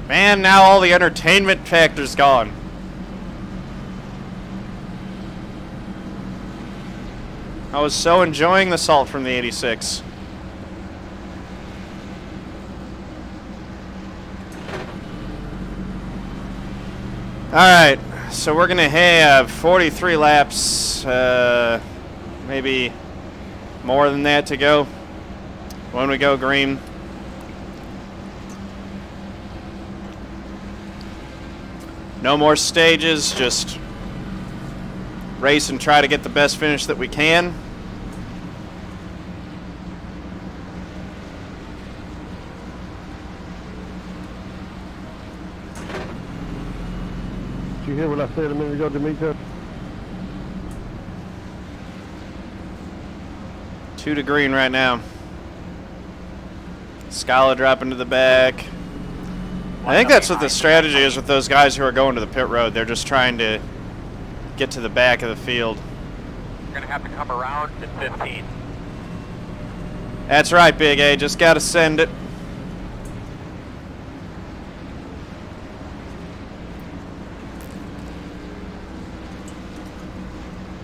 Man, now all the entertainment factor's gone. I was so enjoying the salt from the 86. Alright, so we're going to have 43 laps, maybe more than that to go when we go green. No more stages, just race and try to get the best finish that we can. Did you hear what I said a minute ago, Demetra? 2 to green right now. Scala dropping to the back. I think that's what the strategy is with those guys who are going to the pit road. They're just trying to get to the back of the field. You're going to have to come around to 15. That's right, Big A. Just got to send it.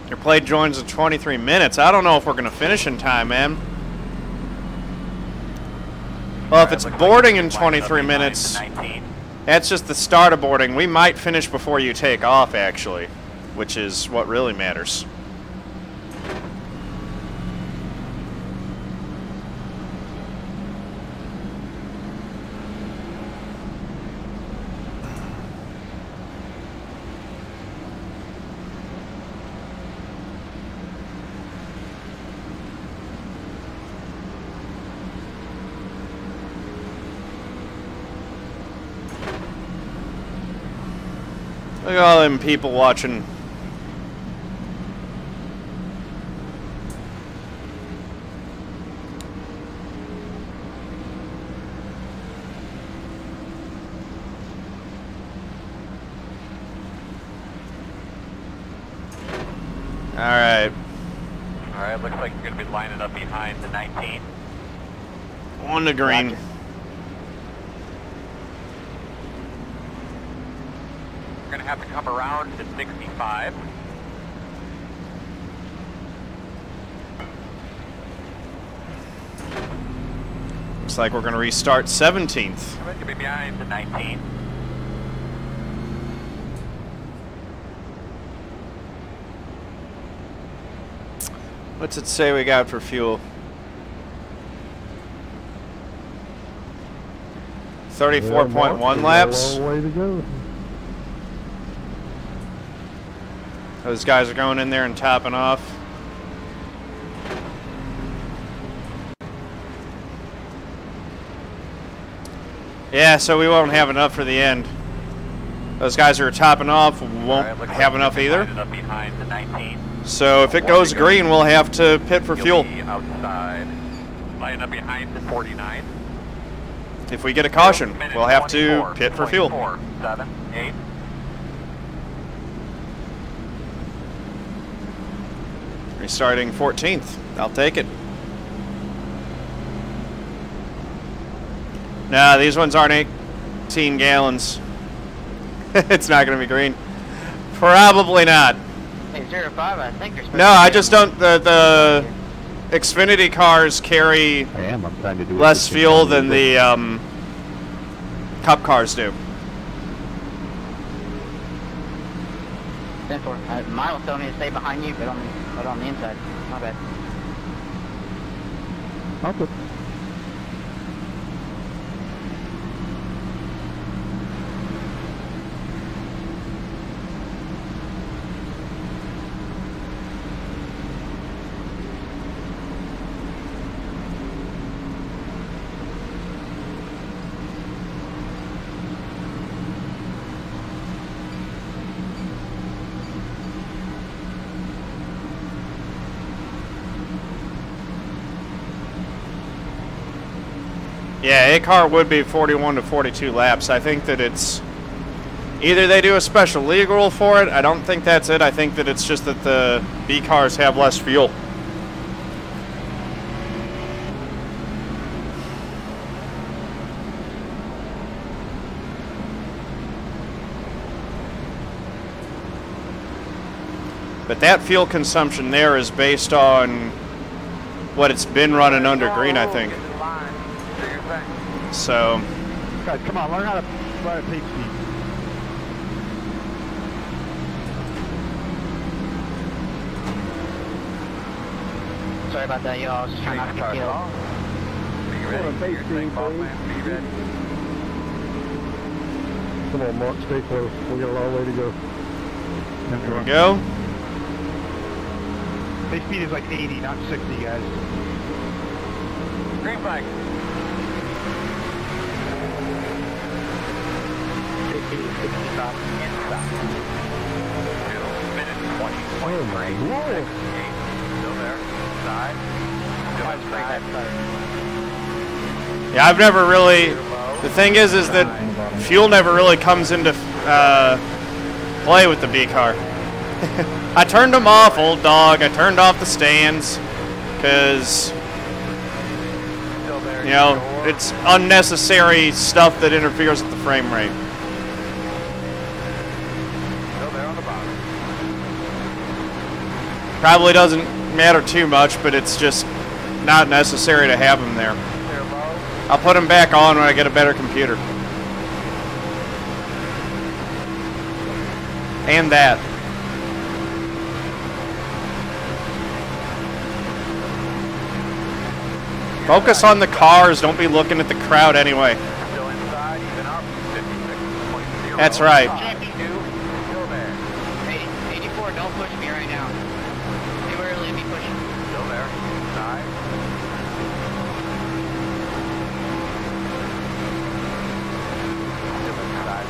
Your plate joins in 23 minutes. I don't know if we're going to finish in time, man. Well, if it's boarding in 23 minutes, that's just the start of boarding. We might finish before you take off, actually, which is what really matters. Look at all them people watching. Alright. Alright, looks like you're going to be lining up behind the 19. On the green. You're going to have to come around to 65. Looks like we're going to restart 17th. You're going to be behind the 19. What's it say we got for fuel? 34.1 laps. A long way to go. Those guys are going in there and topping off. Yeah, so we won't have enough for the end. Those guys who are topping off won't have enough either. So if it goes green, we'll have to pit for fuel. Outside, lining up behind the 49. If we get a caution, we'll have to pit for fuel. 7, 8. Restarting 14th. I'll take it. Nah, these ones aren't 18 gallons. It's not going to be green. Probably not. Hey, 05, I think you're supposed No, I just don't. The Xfinity cars carry less fuel than the Cup cars do. 10-4. Mine was telling me to stay behind you, but on the inside. My bad. Okay. Yeah, a car would be 41 to 42 laps. I think that it's either they do a special league rule for it. I don't think that's it. I think that it's just that the B cars have less fuel. But that fuel consumption there is based on what it's been running under green, I think. So, Guys, come on, learn how to ride at peak speed. Sorry about that, y'all. I was just trying not to get killed. Come on, Mark, stay close. We got a long way to go. here we go. Base speed is like 80, not 60, guys. Green flag. Oh my Lord. Still there. Side. Yeah, I've never really. The thing is that fuel never really comes into play with the B car. I turned them off, old dog. I turned off the stands because, you know, it's unnecessary stuff that interferes with the frame rate. Still there on the bottom. Probably doesn't matter too much, but it's just not necessary to have them there. I'll put them back on when I get a better computer. And that. Focus on the cars, don't be looking at the crowd anyway. Still inside, even up. 56.0. That's right. Still there. 84, don't push me right now. They were really be pushing. Still there. Inside.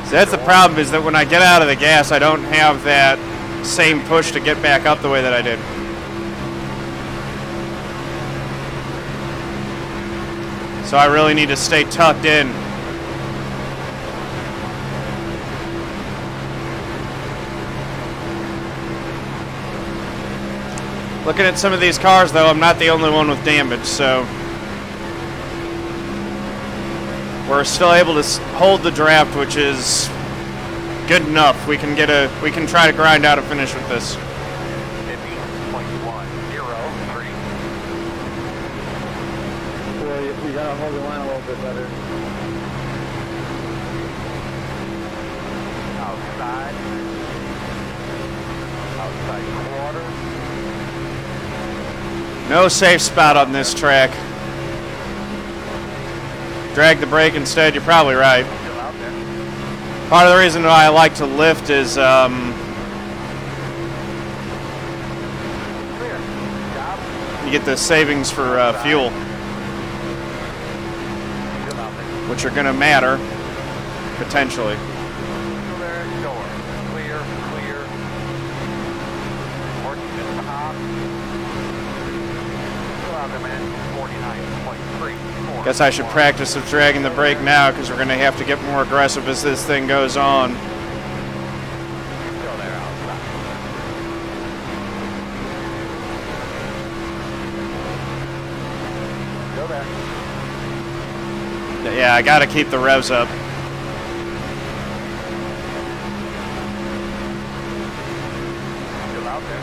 So that's the problem, is that when I get out of the gas, I don't have that same push to get back up the way that I did. So I really need to stay tucked in. Looking at some of these cars, though, I'm not the only one with damage, so we're still able to hold the draft, which is good enough. We can try to grind out a finish with this. 50.103. Boy, you gotta hold the line a little bit better. Outside. Outside quarter. No safe spot on this track. Drag the brake instead, you're probably right. Still out there. Part of the reason why I like to lift is Clear. Stop. you get the savings for fuel, Still out there. which are going to matter, potentially. Still there. Door. Clear. Clear. Working at the top. Still out there, man. 49.34. Guess I should practice with dragging the brake now, because we're going to have to get more aggressive as this thing goes on. Still there outside. Still there. Yeah, I got to keep the revs up. Still out there.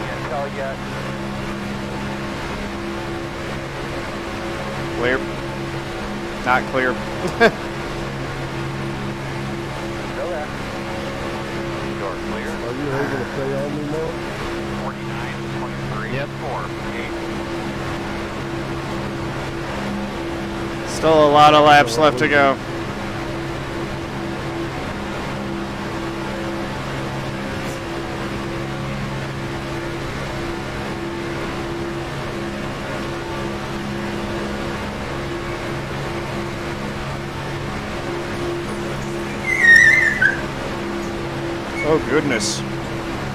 Can't tell yet. Clear. Not clear. Still there. Door clear. Are you able to stay on me, Mark? 49.3. Yep. 4. 8. Still a lot of laps left to go. Oh Oh, goodness.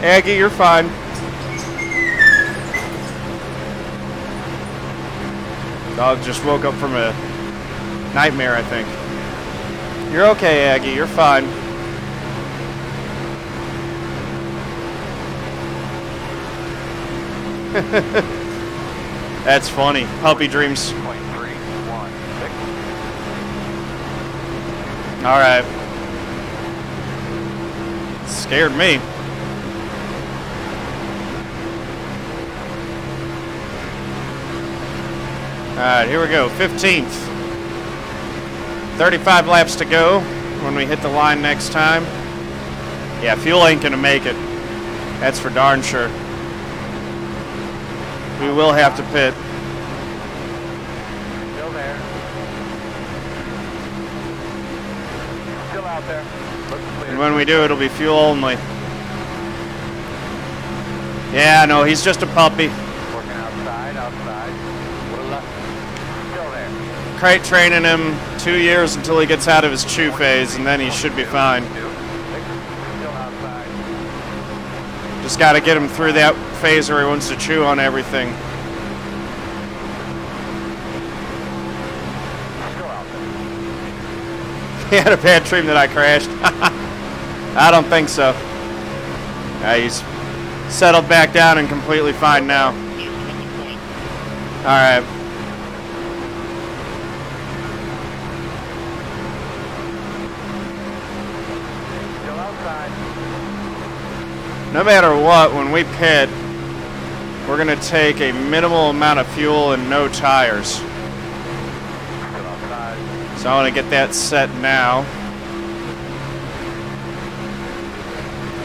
Aggie, you're fine. Dog just woke up from a nightmare, I think. You're okay, Aggie. You're fine. That's funny. Puppy dreams. All right. Scared me. All right, here we go. 15th. 35 laps to go when we hit the line next time. Yeah, fuel ain't gonna make it. That's for darn sure. We will have to pit. Still there. Still out there. Looks clear. And when we do, it'll be fuel only. Yeah, no, he's just a puppy. Working outside. Still there. Crate training him 2 years until he gets out of his chew phase, and then he should be fine. Still outside. Just got to get him through that phase where he wants to chew on everything. Still out there. He had a bad dream that I crashed. I don't think so. Yeah, he's settled back down and completely fine now. All right. Still outside. No matter what, when we pit, we're going to take a minimal amount of fuel and no tires. Still outside. So I want to get that set now.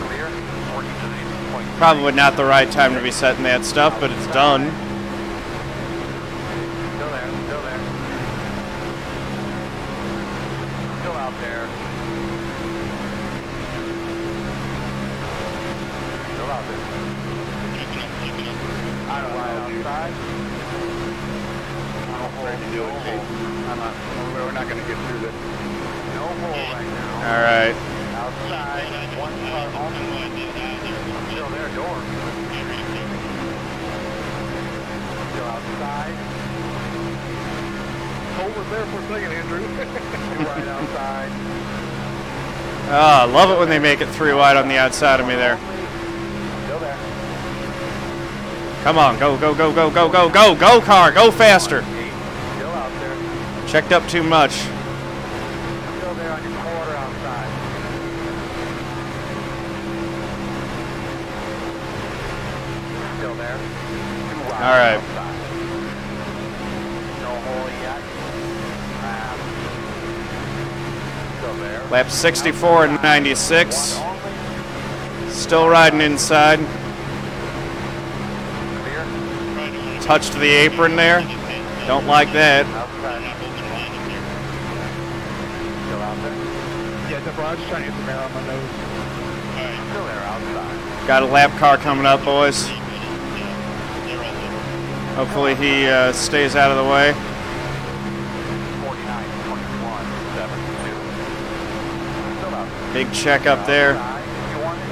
Clear. 14.3. Probably not the right time to be setting that stuff, but it's done. Still there. Still there. Still out there. Still out there. Out of line outside. We're not going to get through this. No hole right now. All right. Outside. One car on the line. Still there. Door. Still outside. Hold it there for a second, Andrew. Right outside. Oh, I love it when they make it 3 wide on the outside of me there. Still there. Come on, go, go, go, go, go, go, go, go, car, go faster. Still out there. Checked up too much. Still there on your quarter outside. Still there. All right. Outside. No hole yet. Still there. Lap 64 and 96. One only. Still riding inside. Clear. Touched the apron there. Don't like that. Outside. Still out there. Yeah, I was just trying to get the man on my nose. Still there outside. Got a lap car coming up, boys. Hopefully he stays out of the way. 49.172. Still out there. Big check up there. Outside. You want it?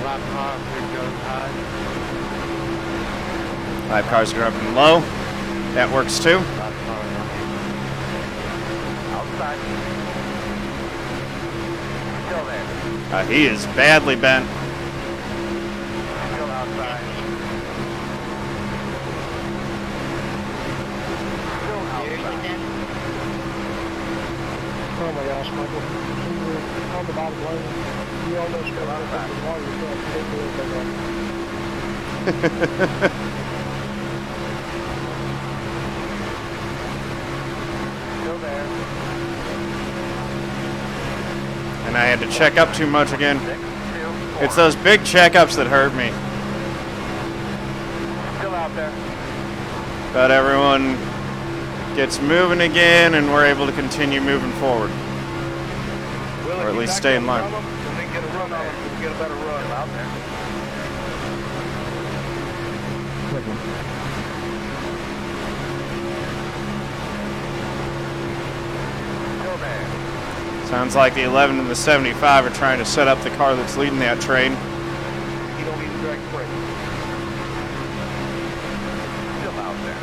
Lap car, big goes high. 5 cars are up and low. That works too. Lap car outside. Still there. He is badly bent. Still outside. Still outside. Oh my gosh, Michael. You were on the bottom lane. You almost got out of the wall yourself. You didn't do it that way. Still there. And I had to check up too much again. 6, 2, 4. It's those big checkups that hurt me. Still out there. But everyone gets moving again and we're able to continue moving forward. Or at least stay in line. And then get a run on them. Get a better run. Still out there. Still there. Sounds like the 11 and the 75 are trying to set up the car that's leading that train. You don't need to drag the brake. Still out there.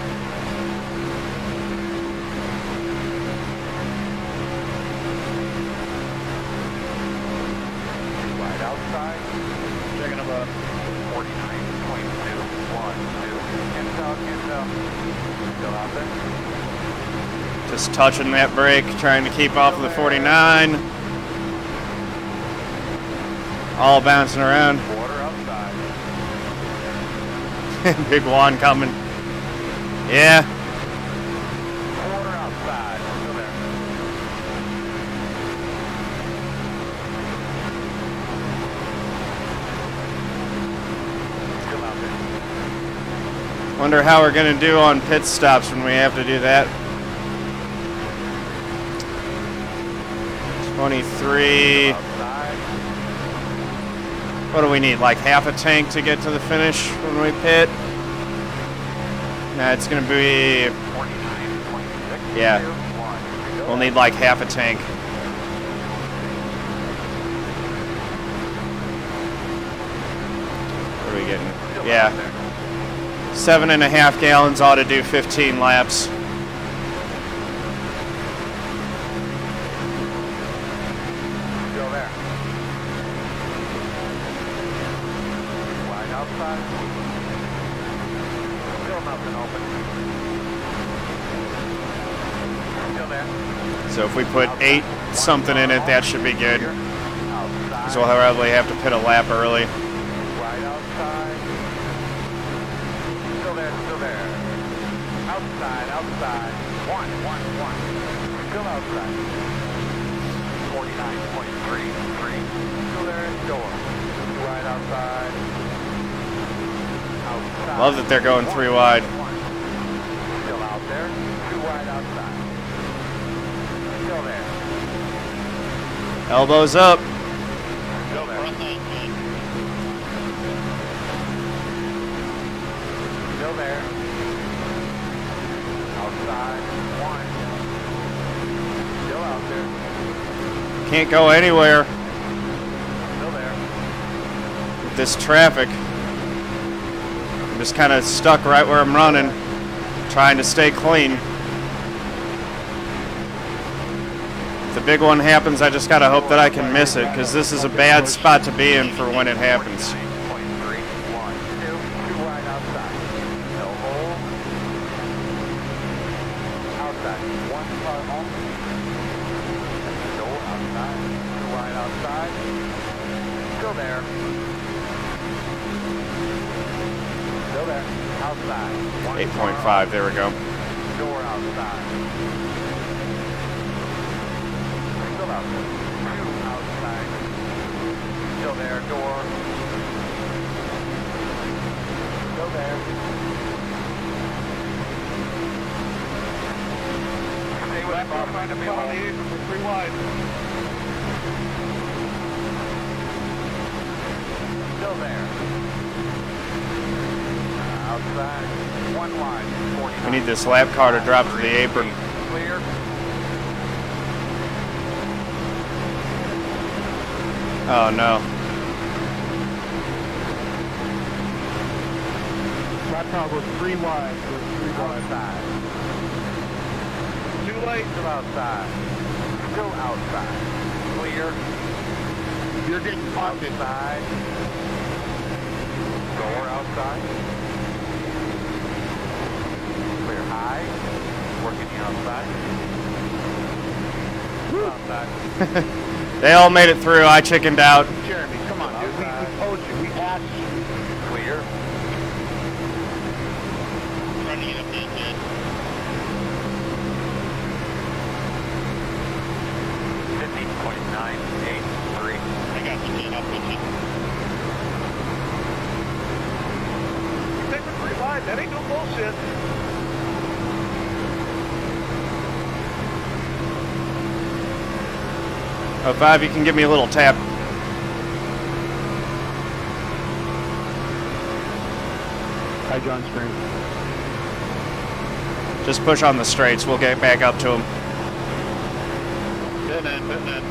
Right outside. Checking about 49.2. 1, 2. Intel. Still out there. Just touching that brake, trying to keep off of the 49. All bouncing around. Water outside. Big Juan coming. Yeah. Water outside. Still there. Still out there. Wonder how we're going to do on pit stops when we have to do that. 23. What do we need? Like half a tank to get to the finish when we pit? Nah, it's going to be... Yeah. We'll need like half a tank. What are we getting? Yeah. 7.5 gallons ought to do 15 laps. So if we put 8 something in it, that should be good. So we'll probably have to pit a lap early. Right outside. Still there. Outside. 1. Still outside. 49.3. Still there. Door. Right outside. Love that they're going 3 wide. Still out there. 2 wide outside. Still there. Elbows up. Still there. Still there. Outside. 1. Still out there. Can't go anywhere Still there. with this traffic. I'm just kind of stuck right where I'm running, trying to stay clean. If the big one happens, I just gotta hope that I can miss it, because this is a bad spot to be in for when it happens. Still there. 8.5, there we go. Door outside. Still out there. 2 outside. Still there. Door. Still there. Stay with me. Trying to be on the apron for 3 wide. Still there. Outside. 1 wide. 49. We need this lap car to drop to the apron. Clear. Oh no. Lap car was 3 wide. 3 wide. Outside. Too late. Still outside. Still outside. Clear. You're getting punted. Outside. Door outside. Clear high. Working the outside. Outside. They all made it through. I chickened out. Jeremy, come on, dude. We told you. We asked you. Clear. Running it up the engine. 50.983. I got the kid. I'll put you. Take the 3 wide. That ain't no bullshit. Oh, 5, you can give me a little tap. Hi, John String. Just push on the straights. We'll get back up to him. Pitting in, pitting in.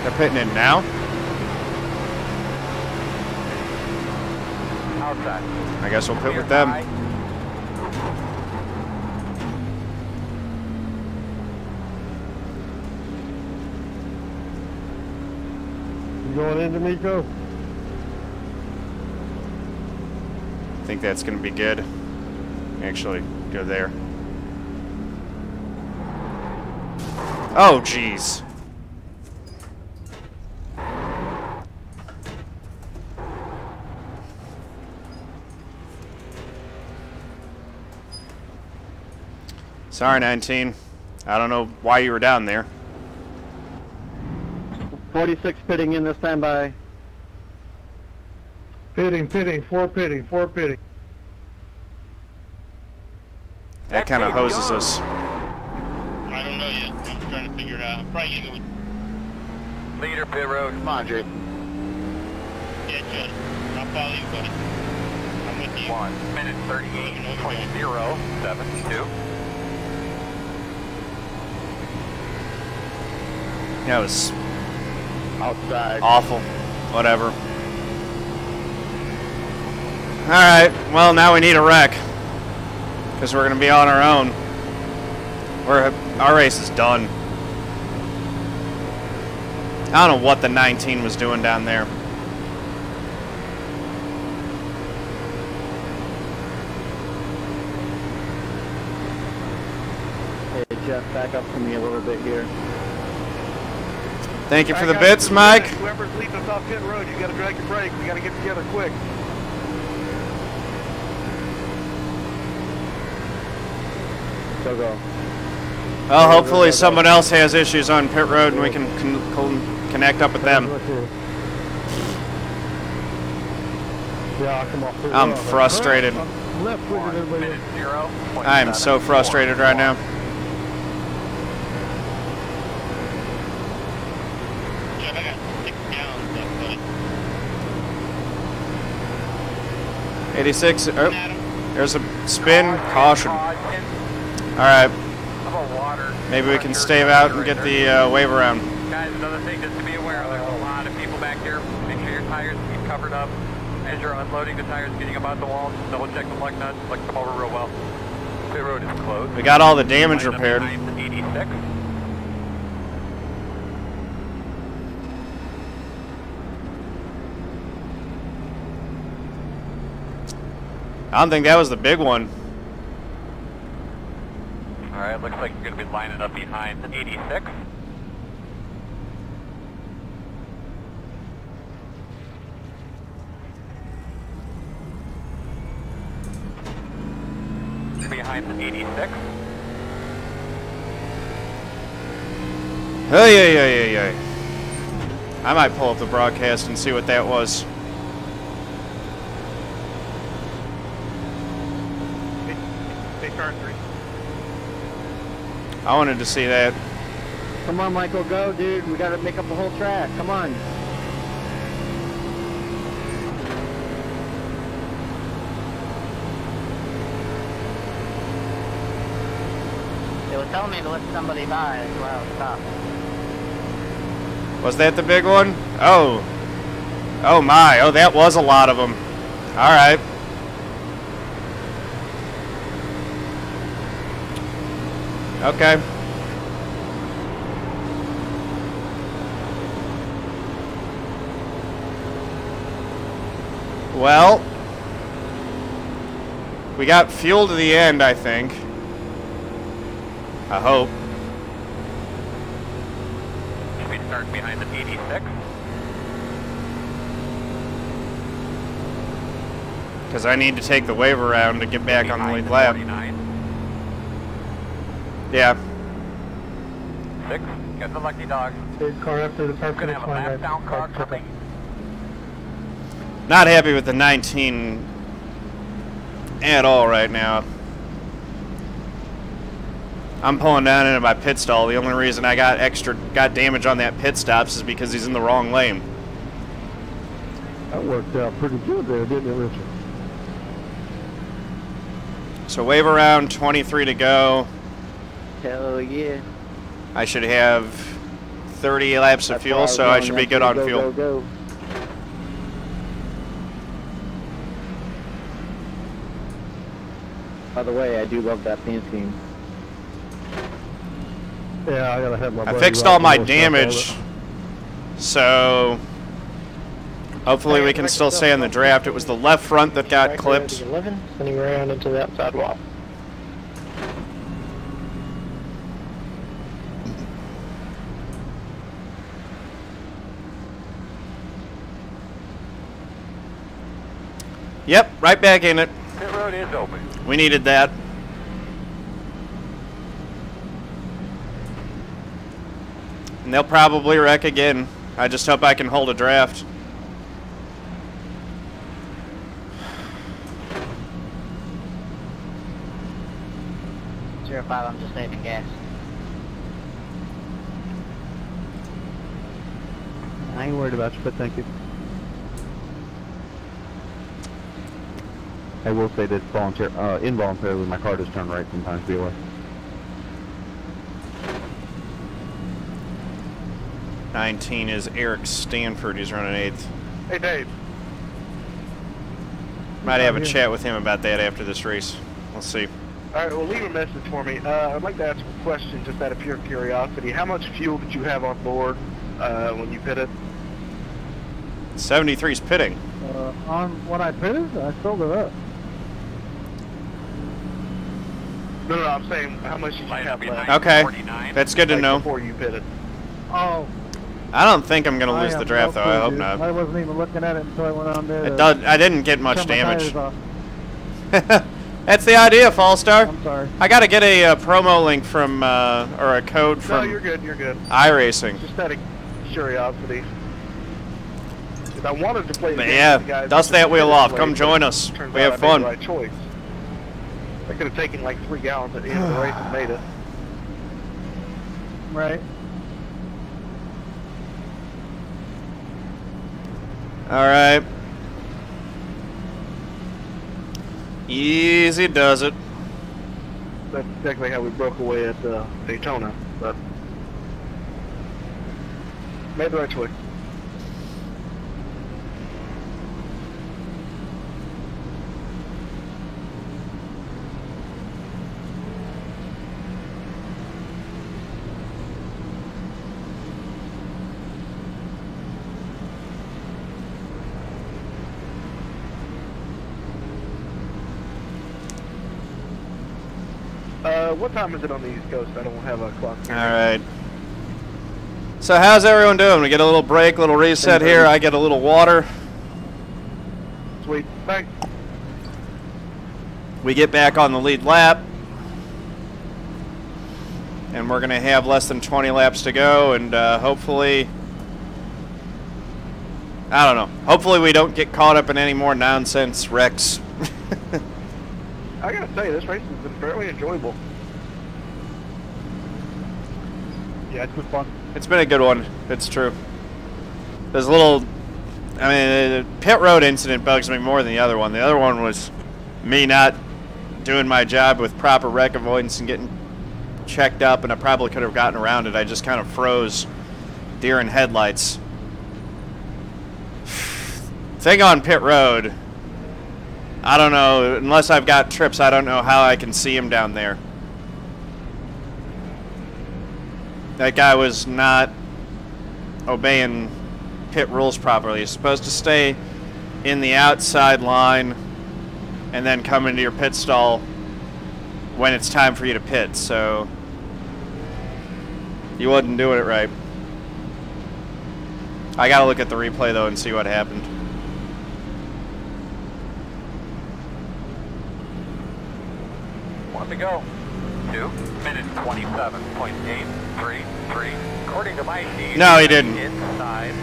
They're pitting in now? Outside. I guess we'll pit with them. You going into Nico? I think that's going to be good. Actually, go there. Oh, jeez. Sorry, 19. I don't know why you were down there. 46 pitting in this time by. Pitting, four pitting. That kind of hoses us. I don't know yet. I'm trying to figure it out. I'm probably gonna go with Leader pit road. Come on, Jake. Judd. I'll follow you, buddy. I'm with you. 1 minute 38.072. That was Outside. awful. Whatever. Alright, well now we need a wreck. Because we're going to be on our own. Our race is done. I don't know what the 19 was doing down there. Hey, Jeff, back up for me a little bit here. Thank you for the bits, Mike. Whoever's leading us off pit road, you gotta drag your brake. We gotta get together quick. So go. Well, hopefully someone else has issues on pit road and we can connect up with them. Yeah, come off. I'm frustrated. Left with it, Minute 0. I am so frustrated right now. Judd, I got 6 gallons left, buddy. 86. Oh, Adam. there's a spin. Caution. Alright. Maybe we can stave out and get the wave around. Guys, another thing just to be aware of, there's a lot of people back here. Make sure your tires keep covered up. As you're unloading the tires, getting them out the wall, double check the lug nuts, let them come over real well. Pit road is closed. We got all the damage repaired. 86. I don't think that was the big one. Alright, looks like you're going to be lining up behind 86. Behind 86. Hey. I might pull up the broadcast and see what that was. Hey, car 3. I wanted to see that. Come on, Michael, go, dude. We gotta make up the whole track. Come on. They were telling me to let somebody by as well. Stop. Was that the big one? Oh. Oh my. Oh, that was a lot of them. Alright. Okay. Well, we got fuel to the end, I think. I hope. Should we start behind the 86? Because I need to take the wave around to get back on the lead lap. 49. Yeah. 6. Get the lucky dog. Big car after the car. We're going to have a lap down car coming. Not happy with the 19 at all right now. I'm pulling down into my pit stall. The only reason I got damage on that pit stops is because he's in the wrong lane. That worked out pretty good there, didn't it, Richard? So wave around, 23 to go. Hell yeah. I should have 30 laps of fuel, so I should be good on fuel. Go. By the way, I do love that paint scheme. Yeah, I gotta have my I fixed all my damage, so hopefully we can still stay in the draft. It was the left front that got clipped. 11, sending around into the outside wall. Yep, right back in it. Pit road is open. We needed that. And they'll probably wreck again. I just hope I can hold a draft. Zero 05, I'm just saving gas. I ain't worried about you, but thank you. I will say that involuntarily my car does turn right sometimes, be aware. 19 is Eric Stanford. He's running 8th. Hey, Dave. Might have a chat with him about that after this race. We'll see. All right, well, leave a message for me. I'd like to ask a question just out of pure curiosity. How much fuel did you have on board when you pitted? 73's pitting. On what I pitted, I filled it up. No, I'm saying how much did you have left? Okay, that's good to know. Before you pitted. Oh. I don't think I'm going to lose the draft, though. I hope not. I wasn't even looking at it until I went on there. I didn't get much damage. That's the idea, Fallstar. I'm sorry. I got to get a promo link from, or a code from No, you're good, you're good. iRacing. Just out of curiosity. I wanted to play the But game yeah, with the guys dust that wheel off. Come join us. Turns We out have I made fun. the right choice. I could have taken like 3 gallons at the end of the race and made it. Right. All right. Easy does it. That's exactly how we broke away at Daytona, but made the right choice. What time is it on the East Coast? I don't have a clock. All right. So how's everyone doing? We get a little break, little reset here. I get a little water. Sweet. Thanks. We get back on the lead lap. And we're going to have less than 20 laps to go. And hopefully, I don't know. Hopefully we don't get caught up in any more nonsense wrecks. I gotta say, this race has been fairly enjoyable. Yeah, it's been fun. It's been a good one. It's true. There's a little, I mean, the pit road incident bugs me more than the other one. The other one was me not doing my job with proper wreck avoidance and getting checked up, and I probably could have gotten around it. I just kind of froze deer in headlights. Thing on pit road, I don't know, unless I've got trips, I don't know how I can see him down there. That guy was not obeying pit rules properly. You're supposed to stay in the outside line and then come into your pit stall when it's time for you to pit, so you wasn't doing it right. I gotta look at the replay though and see what happened. Want to go? 2 minutes 27.833. According to my sheet. No, he didn't. Inside.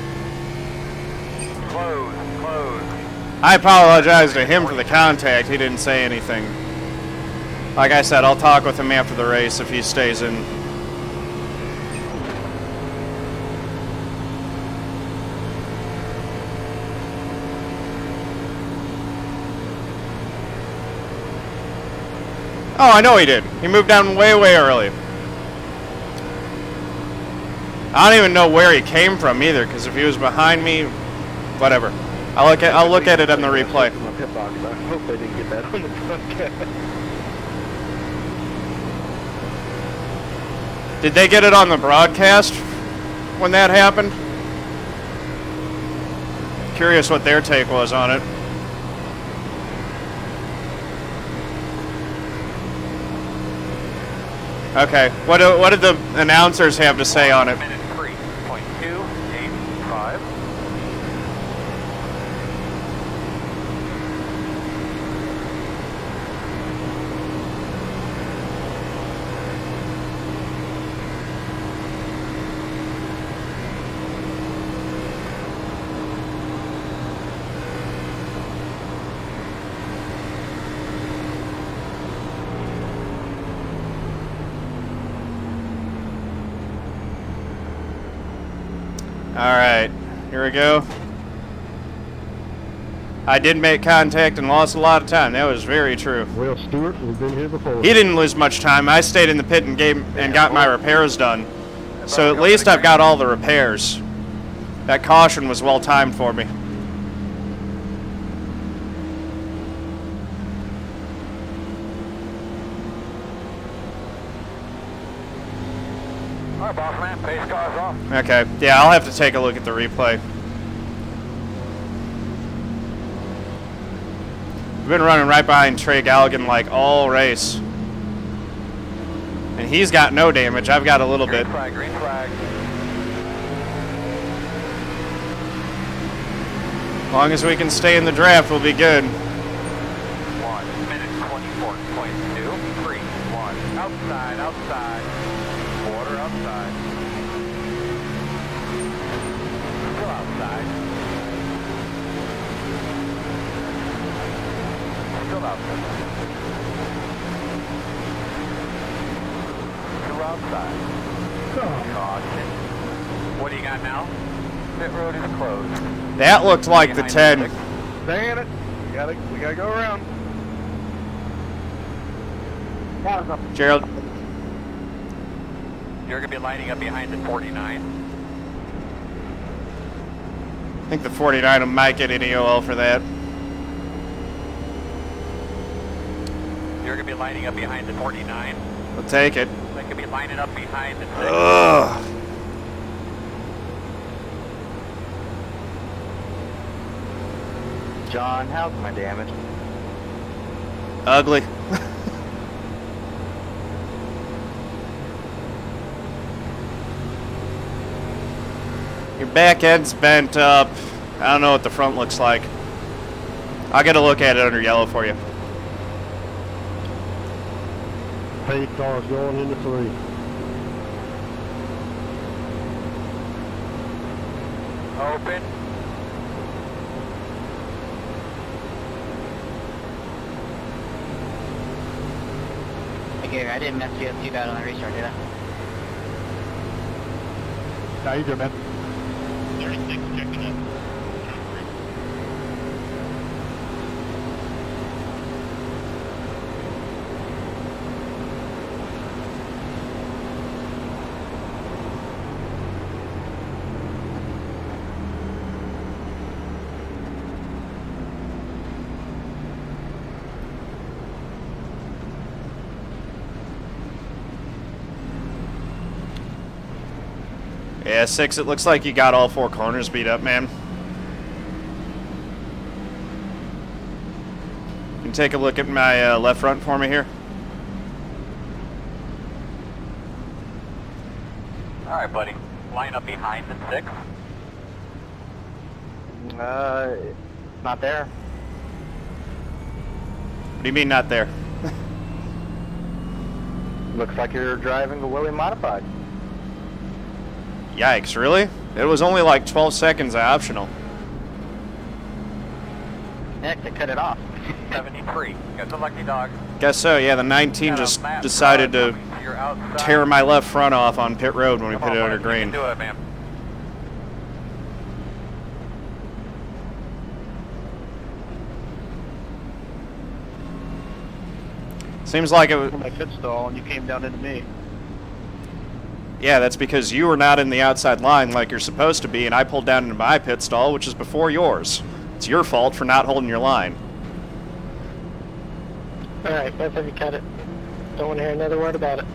Close. I apologize to him for the contact. He didn't say anything. Like I said, I'll talk with him after the race if he stays in. Oh, I know he did. He moved down way, way early. I don't even know where he came from either, because if he was behind me, whatever. I'll look at it in the replay. My pit box. I hope they didn't get that on the broadcast. Did they get it on the broadcast when that happened? Curious what their take was on it. Okay, what did the announcers have to say on it? Minute 3.285. Alright, here we go. I did make contact and lost a lot of time. That was very true. Well, Stewart, we've been here before. He didn't lose much time. I stayed in the pit and got my repairs done. So at least I've got all the repairs. That caution was well timed for me. All right, boss man, pace cars off. Okay, yeah, I'll have to take a look at the replay. I've been running right behind Trey Galligan like all race. And he's got no damage. I've got a little bit. Green flag, green flag. As long as we can stay in the draft, we'll be good. 1 minute 24.231. Outside, outside. Quarter outside. Still outside. Still outside. Still outside. Caution. What do you got now? Pit road is closed. That looked like the 10. Dang it. We gotta go around. Gerald. You're going to be lining up behind the 49. I think the 49 might get an EOL for that. You're going to be lining up behind the 49. We'll take it. They could be lining up behind the 6. Ugh. John, how's my damage? Ugly. Your back end's bent up. I don't know what the front looks like. I'll get a look at it under yellow for you. Pace cars going into 3. Open. Okay, I didn't mess you up too bad on the restart, did I? How you doing, man? 36 checking up. Yeah, 6, it looks like you got all 4 corners beat up, man. You can take a look at my left front for me here. All right, buddy. Line up behind the 6. Not there. What do you mean not there? Looks like you're driving the Willie Modified. Yikes, really? It was only like 12 seconds optional. Next, I cut it off. 73. Got the lucky dog. Guess so, yeah, the 19 just decided to tear my left front off on pit road when we put it under green. Do it, man. Seems like it was... My pit stall and you came down into me. Yeah, that's because you were not in the outside line like you're supposed to be, and I pulled down into my pit stall, which is before yours. It's your fault for not holding your line. Alright, both of you cut it. Don't want to hear another word about it.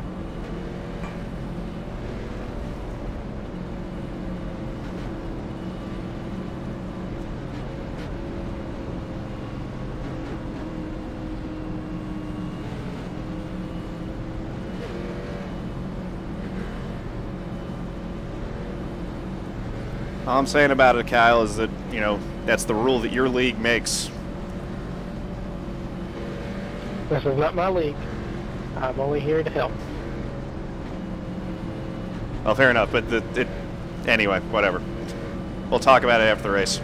All I'm saying about it, Kyle, is that, you know, that's the rule that your league makes. This is not my league. I'm only here to help. Well, fair enough, but anyway, whatever. We'll talk about it after the race.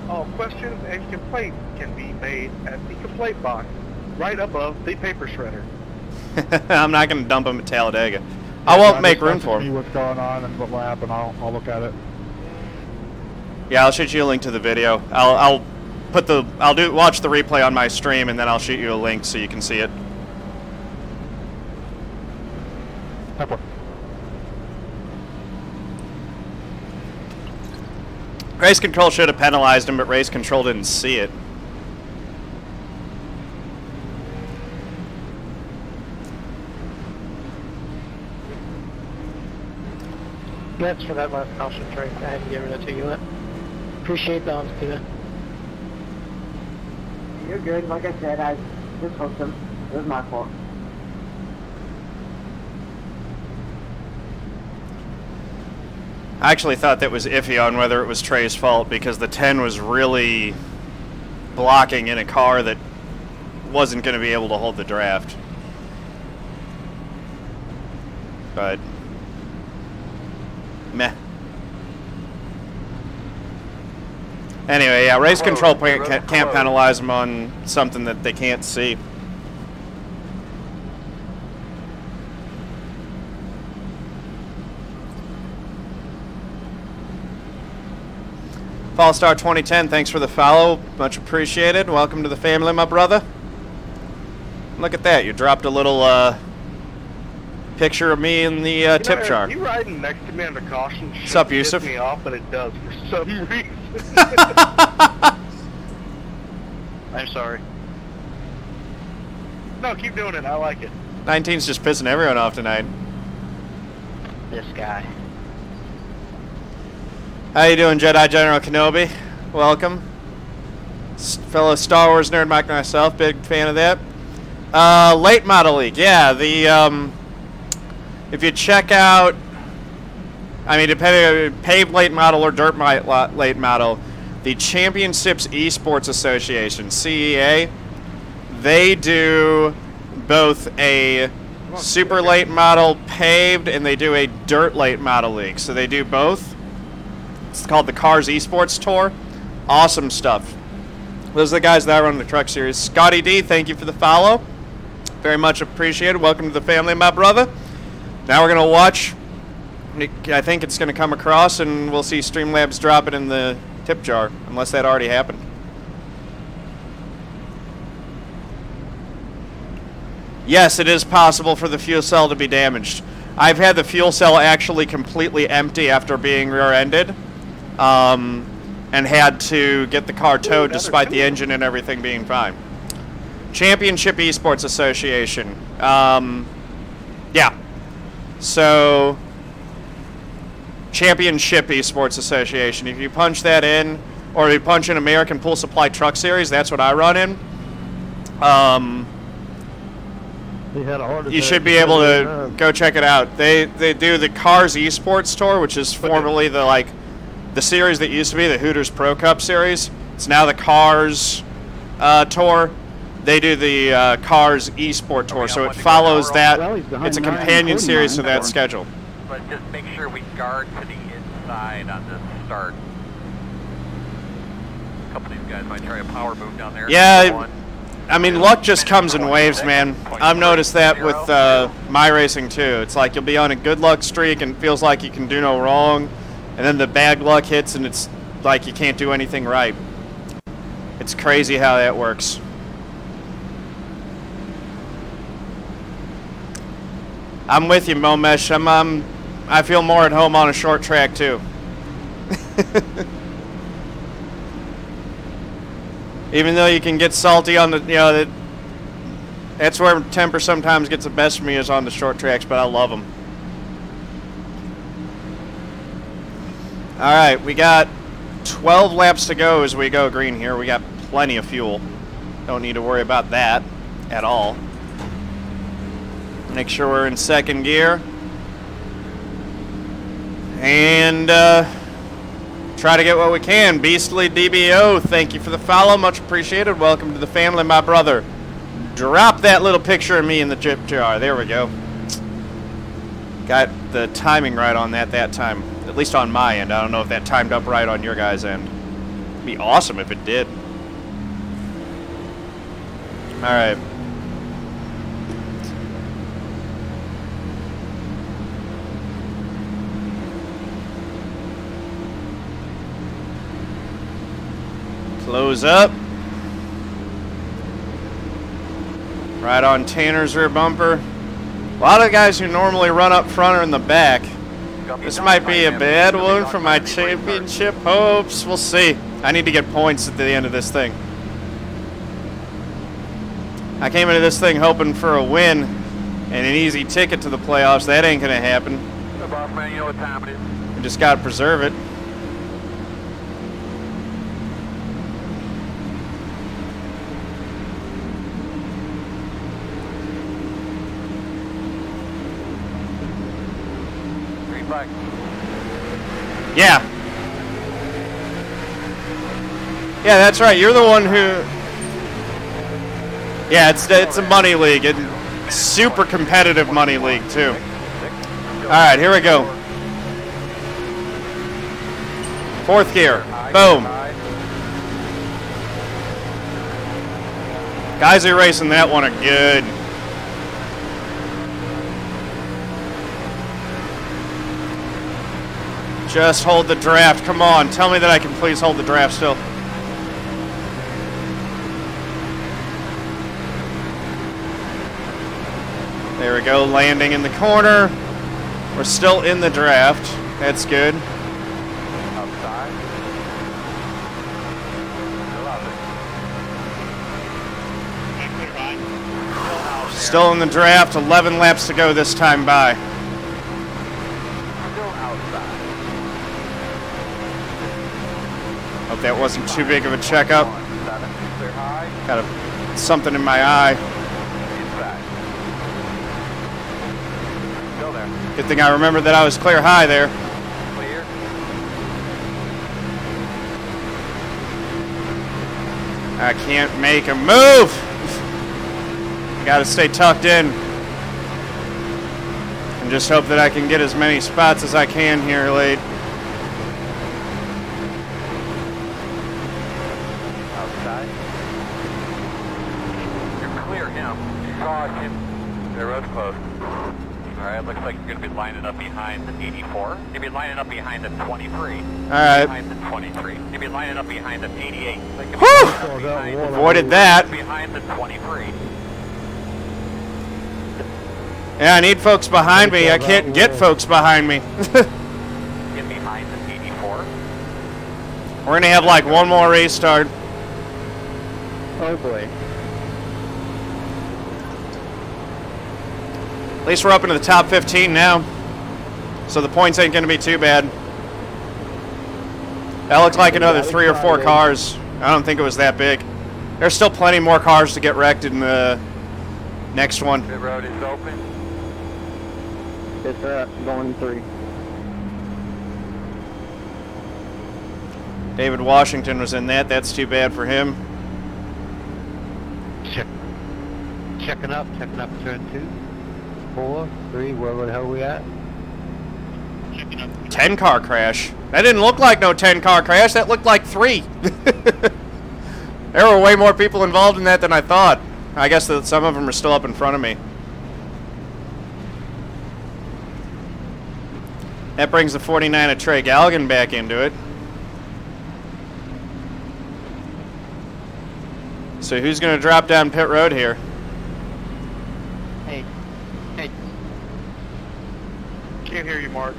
All questions and complaints can be made at the complaint box right above the paper shredder. I'm not going to dump them at Talladega. I won't make room for them. What's going on and what will happen? I'll look at it. Yeah, I'll shoot you a link to the video. I'll watch the replay on my stream, and then I'll shoot you a link so you can see it. Race control should have penalized him, but race control didn't see it. That's for that last caution, Trey. I hadn't given it to you yet. Appreciate the honesty, man. You're good. Like I said, I just hooked him. It was my fault. I actually thought that was iffy on whether it was Trey's fault because the 10 was really blocking in a car that wasn't going to be able to hold the draft. But meh. Anyway, yeah, race control can't penalize them on something that they can't see. Fallstar 2010, thanks for the follow. Much appreciated. Welcome to the family, my brother. Look at that. You dropped a little picture of me in the tip jar. You riding next to me under caution. What's up, Yusuf? Me off, but it does for some reason. I'm sorry. No, keep doing it. I like it. 19's just pissing everyone off tonight. This guy. How you doing, Jedi General Kenobi? Welcome. Fellow Star Wars nerd Mike and myself, big fan of that. Late model league, yeah. The if you check out, I mean, depending on paved late model or dirt late model, the Championships Esports Association (CEA), they do both a super late model paved and they do a dirt late model league. So they do both. It's called the Cars Esports Tour. Awesome stuff. Those are the guys that run the truck series. Scotty D, thank you for the follow. Very much appreciated. Welcome to the family, my brother. Now we're going to watch. I think it's going to come across, and we'll see Streamlabs drop it in the tip jar, unless that already happened. Yes, it is possible for the fuel cell to be damaged. I've had the fuel cell actually completely empty after being rear-ended. And had to get the car towed despite the engine and everything being fine. Championship Esports Association. Yeah. So, Championship Esports Association. If you punch that in, or if you punch in American Pool Supply Truck Series, that's what I run in. You should be able to go check it out. They do the Cars Esports Tour, which is formerly the series that used to be the Hooters Pro Cup series. It's now the Cars Tour. They do the Cars Esport Tour, so it follows that. It's a companion series to that schedule. But just make sure we guard to the inside on this start. A couple of these guys might try a power move down there. Yeah, I mean, luck just comes in waves, man. I've noticed that with iRacing too. It's like you'll be on a good luck streak and it feels like you can do no wrong. And then the bad luck hits and it's like you can't do anything right. It's crazy how that works. I'm with you, Momesh. I feel more at home on a short track too. Even though you can get salty on the, you know, that's where temper sometimes gets the best of me, is on the short tracks, but I love them. All right, we got 12 laps to go as we go green here. We got plenty of fuel. Don't need to worry about that at all. Make sure we're in second gear. And try to get what we can. Beastly DBO, thank you for the follow. Much appreciated. Welcome to the family, my brother. Drop that little picture of me in the chip jar. There we go. Got the timing right on that time. At least on my end. I don't know if that timed up right on your guys' end. It'd be awesome if it did. Alright. Close up. Right on Tanner's rear bumper. A lot of guys who normally run up front are in the back. This might be a bad one for my championship hopes. We'll see. I need to get points at the end of this thing. I came into this thing hoping for a win and an easy ticket to the playoffs. That ain't gonna happen. Boss man, you know what time it is. We just gotta preserve it. Yeah. Yeah, that's right. You're the one who... Yeah, it's a money league. Super competitive money league, too. Alright, here we go. Fourth gear. Boom. Guys who are racing that one are good. Just hold the draft. Come on. Tell me that I can please hold the draft still. There we go. Landing in the corner. We're still in the draft. That's good. Outside. Still in the draft. 11 laps to go this time by. Hope that wasn't too big of a checkup. Got something in my eye. Good thing I remembered that I was clear high there. I can't make a move. Got to stay tucked in. And just hope that I can get as many spots as I can here late. Outside. You clear him. You saw him. The road's closed. Alright, looks like you're going to be lining up behind the 84. You'll be lining up behind the 23. Alright. Behind the 23. You'll be lining up behind the 88. Whew! Avoided that. Behind the 23. Yeah, I need folks behind me. I can't get folks behind me. Get behind the 84. We're going to have like one more race start. Oh boy. At least we're up into the top 15 now. So the points ain't going to be too bad. That looked like another 3 or 4 cars. I don't think it was that big. There's still plenty more cars to get wrecked in the next one. The road is open. It's going 3. David Washington was in that. That's too bad for him. Checking up turn 2, 4, 3, where the hell are we at? 10-car crash. That didn't look like no 10-car crash. That looked like 3. There were way more people involved in that than I thought. I guess that some of them are still up in front of me. That brings the 49 of Trey Galligan back into it. So who's going to drop down pit road here? Hey. can't hear you, Mark.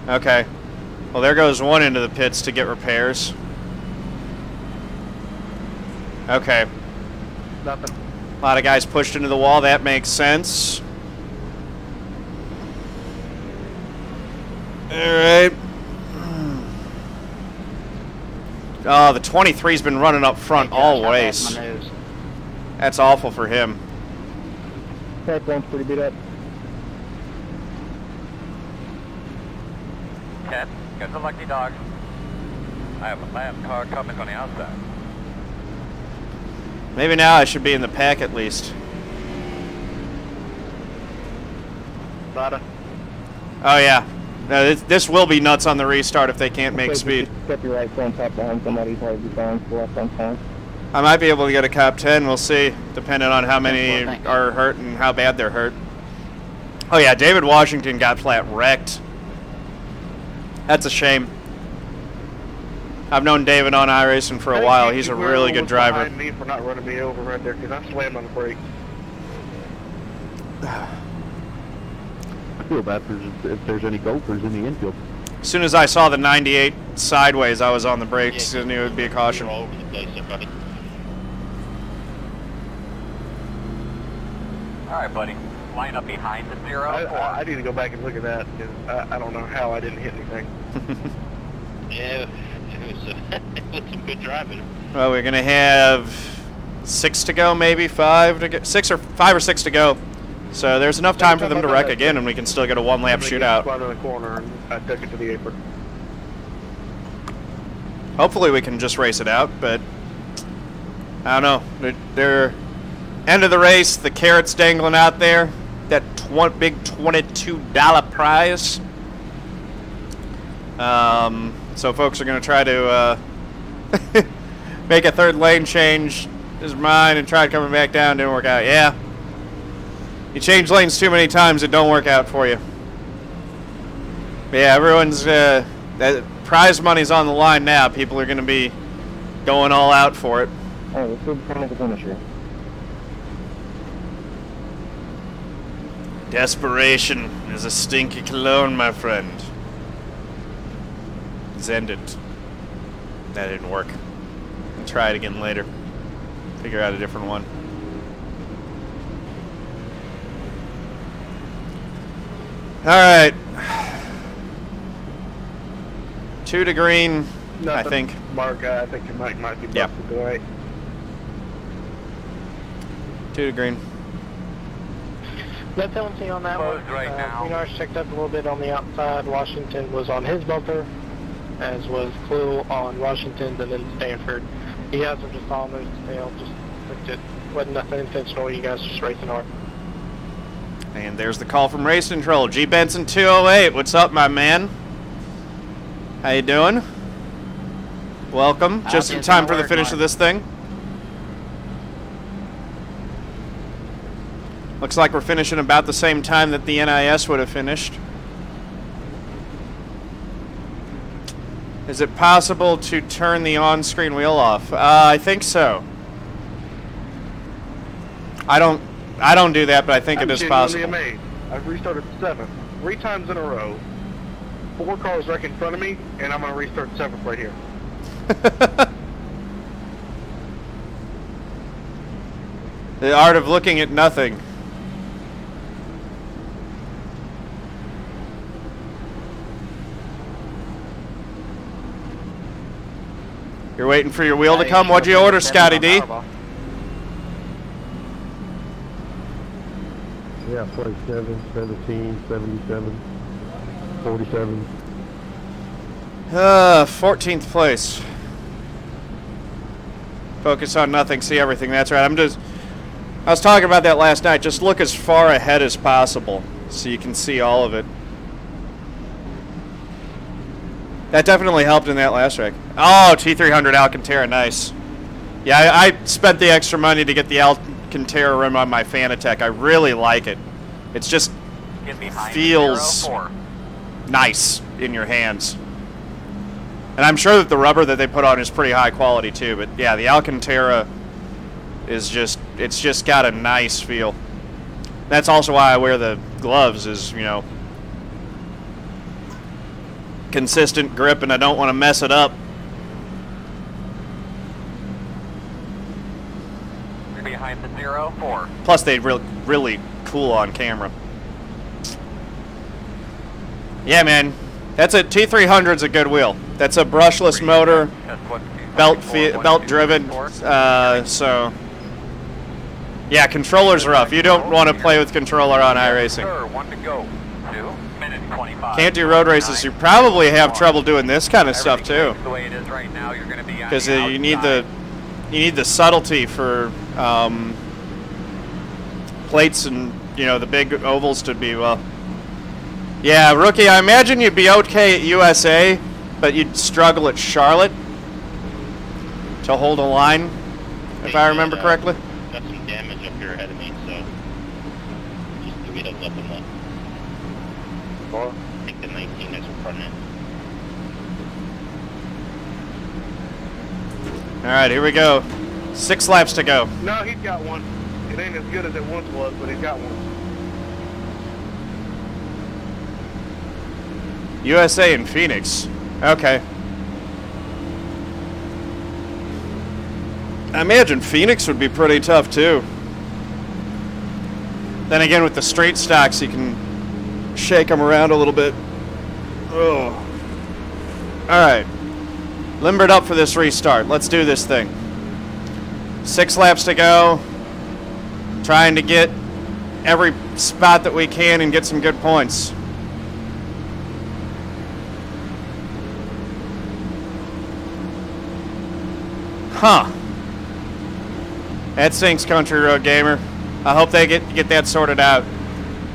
Okay. Well, there goes one into the pits to get repairs. Okay. Nothing. A lot of guys pushed into the wall. That makes sense. All right. Oh, the 23's been running up front always. That's awful for him. Pipeline's pretty beat up. 10, get the lucky dog. I have a lap car coming on the outside. Maybe now I should be in the pack at least. Nada. Oh yeah. No, this will be nuts on the restart if they can't make speed. Get your right front top behind somebody, probably be fine. The left front fine. I might be able to get a cop 10. We'll see, depending on how many are hurt and how bad they're hurt. Oh yeah, David Washington got flat wrecked. That's a shame. I've known David on iRacing for a while. He's a really good driver. Behind me for not running me over right there because I slammed on the brakes. I feel bad if there's any golfers in the infield. As soon as I saw the 98 sideways, I was on the brakes and knew it would be a caution. All over the place there, buddy. All right, buddy. Line up behind the 0. I need to go back and look at that because I don't know how I didn't hit anything. Yeah, it was some good driving. Well, we're gonna have 6 to go, maybe 5 to go, 5 or 6 to go. So there's enough time for them to wreck again, and we can still get a one-lap shootout. In the corner, and I took it to the apron. Hopefully we can just race it out, but I don't know. They're end of the race. The carrot's dangling out there. That big $22 prize. So folks are going to try to make a third lane change his mind and try coming back down. Didn't work out. Yeah. You change lanes too many times, it don't work out for you. But yeah, everyone's that prize money's on the line now. People are going to be going all out for it. Oh, let's go find the finisher. Desperation is a stinky cologne, my friend. It's ended. That didn't work. I'll try it again later. Figure out a different one. Alright. 2 to green, Nothing. I think. Mark, I think your mic might be busted, Yep. right? 2 to green. No penalty on that one. Right now. Green Arch checked up a little bit on the outside. Washington was on his bumper, as was Clue on Washington's, and then Stanford. You guys were just all nose to tail. Just looked at, wasn't nothing intentional. You guys just racing hard. And there's the call from Race Control. G Benson 208. What's up, my man? How you doing? Welcome. Just in time for the finish of this thing. Looks like we're finishing about the same time that the NIS would have finished. Is it possible to turn the on-screen wheel off? I think so. I don't do that, but I think it is possible. Amazed. I've restarted 7, 3 times in a row. 4 cars wreck in front of me, and I'm going to restart 7th right here. The art of looking at nothing. You're waiting for your wheel to come? What'd you order, Scotty D? Yeah, 27, 17, 77, 47. 14th place. Focus on nothing, see everything. That's right. I was talking about that last night. Just look as far ahead as possible so you can see all of it. That definitely helped in that last wreck. Oh, T300 Alcantara, nice. Yeah, I spent the extra money to get the Alcantara rim on my Fanatec. I really like it. It's just feels nice in your hands. And I'm sure that the rubber that they put on is pretty high quality too, but yeah, the Alcantara is just, it's just got a nice feel. That's also why I wear the gloves, is, you know, consistent grip, and I don't want to mess it up. You're behind the 0-4. Plus, they really cool on camera. Yeah, man. That's a T300's a good wheel. That's a brushless motor, belt driven. So yeah, controller's rough. You don't want to play with controller on iRacing. Can't do road races. You probably have trouble doing this kind of stuff too, because you need the subtlety for plates and, you know, the big ovals to be well. Yeah, rookie, I imagine you'd be okay at USA, but you'd struggle at Charlotte to hold a line, if I remember correctly. Got some damage up here ahead of me, so just give me those up and left. I think the 19 is in front end. All right, here we go. 6 laps to go. No, he's got one. It ain't as good as it once was, but he's got one. USA in Phoenix. Okay. I imagine Phoenix would be pretty tough too. Then again, with the straight stocks, you can shake them around a little bit. Oh. All right. Limbered up for this restart. Let's do this thing. 6 laps to go. Trying to get every spot that we can and get some good points. Huh. That sinks, Country Road Gamer. I hope they get that sorted out.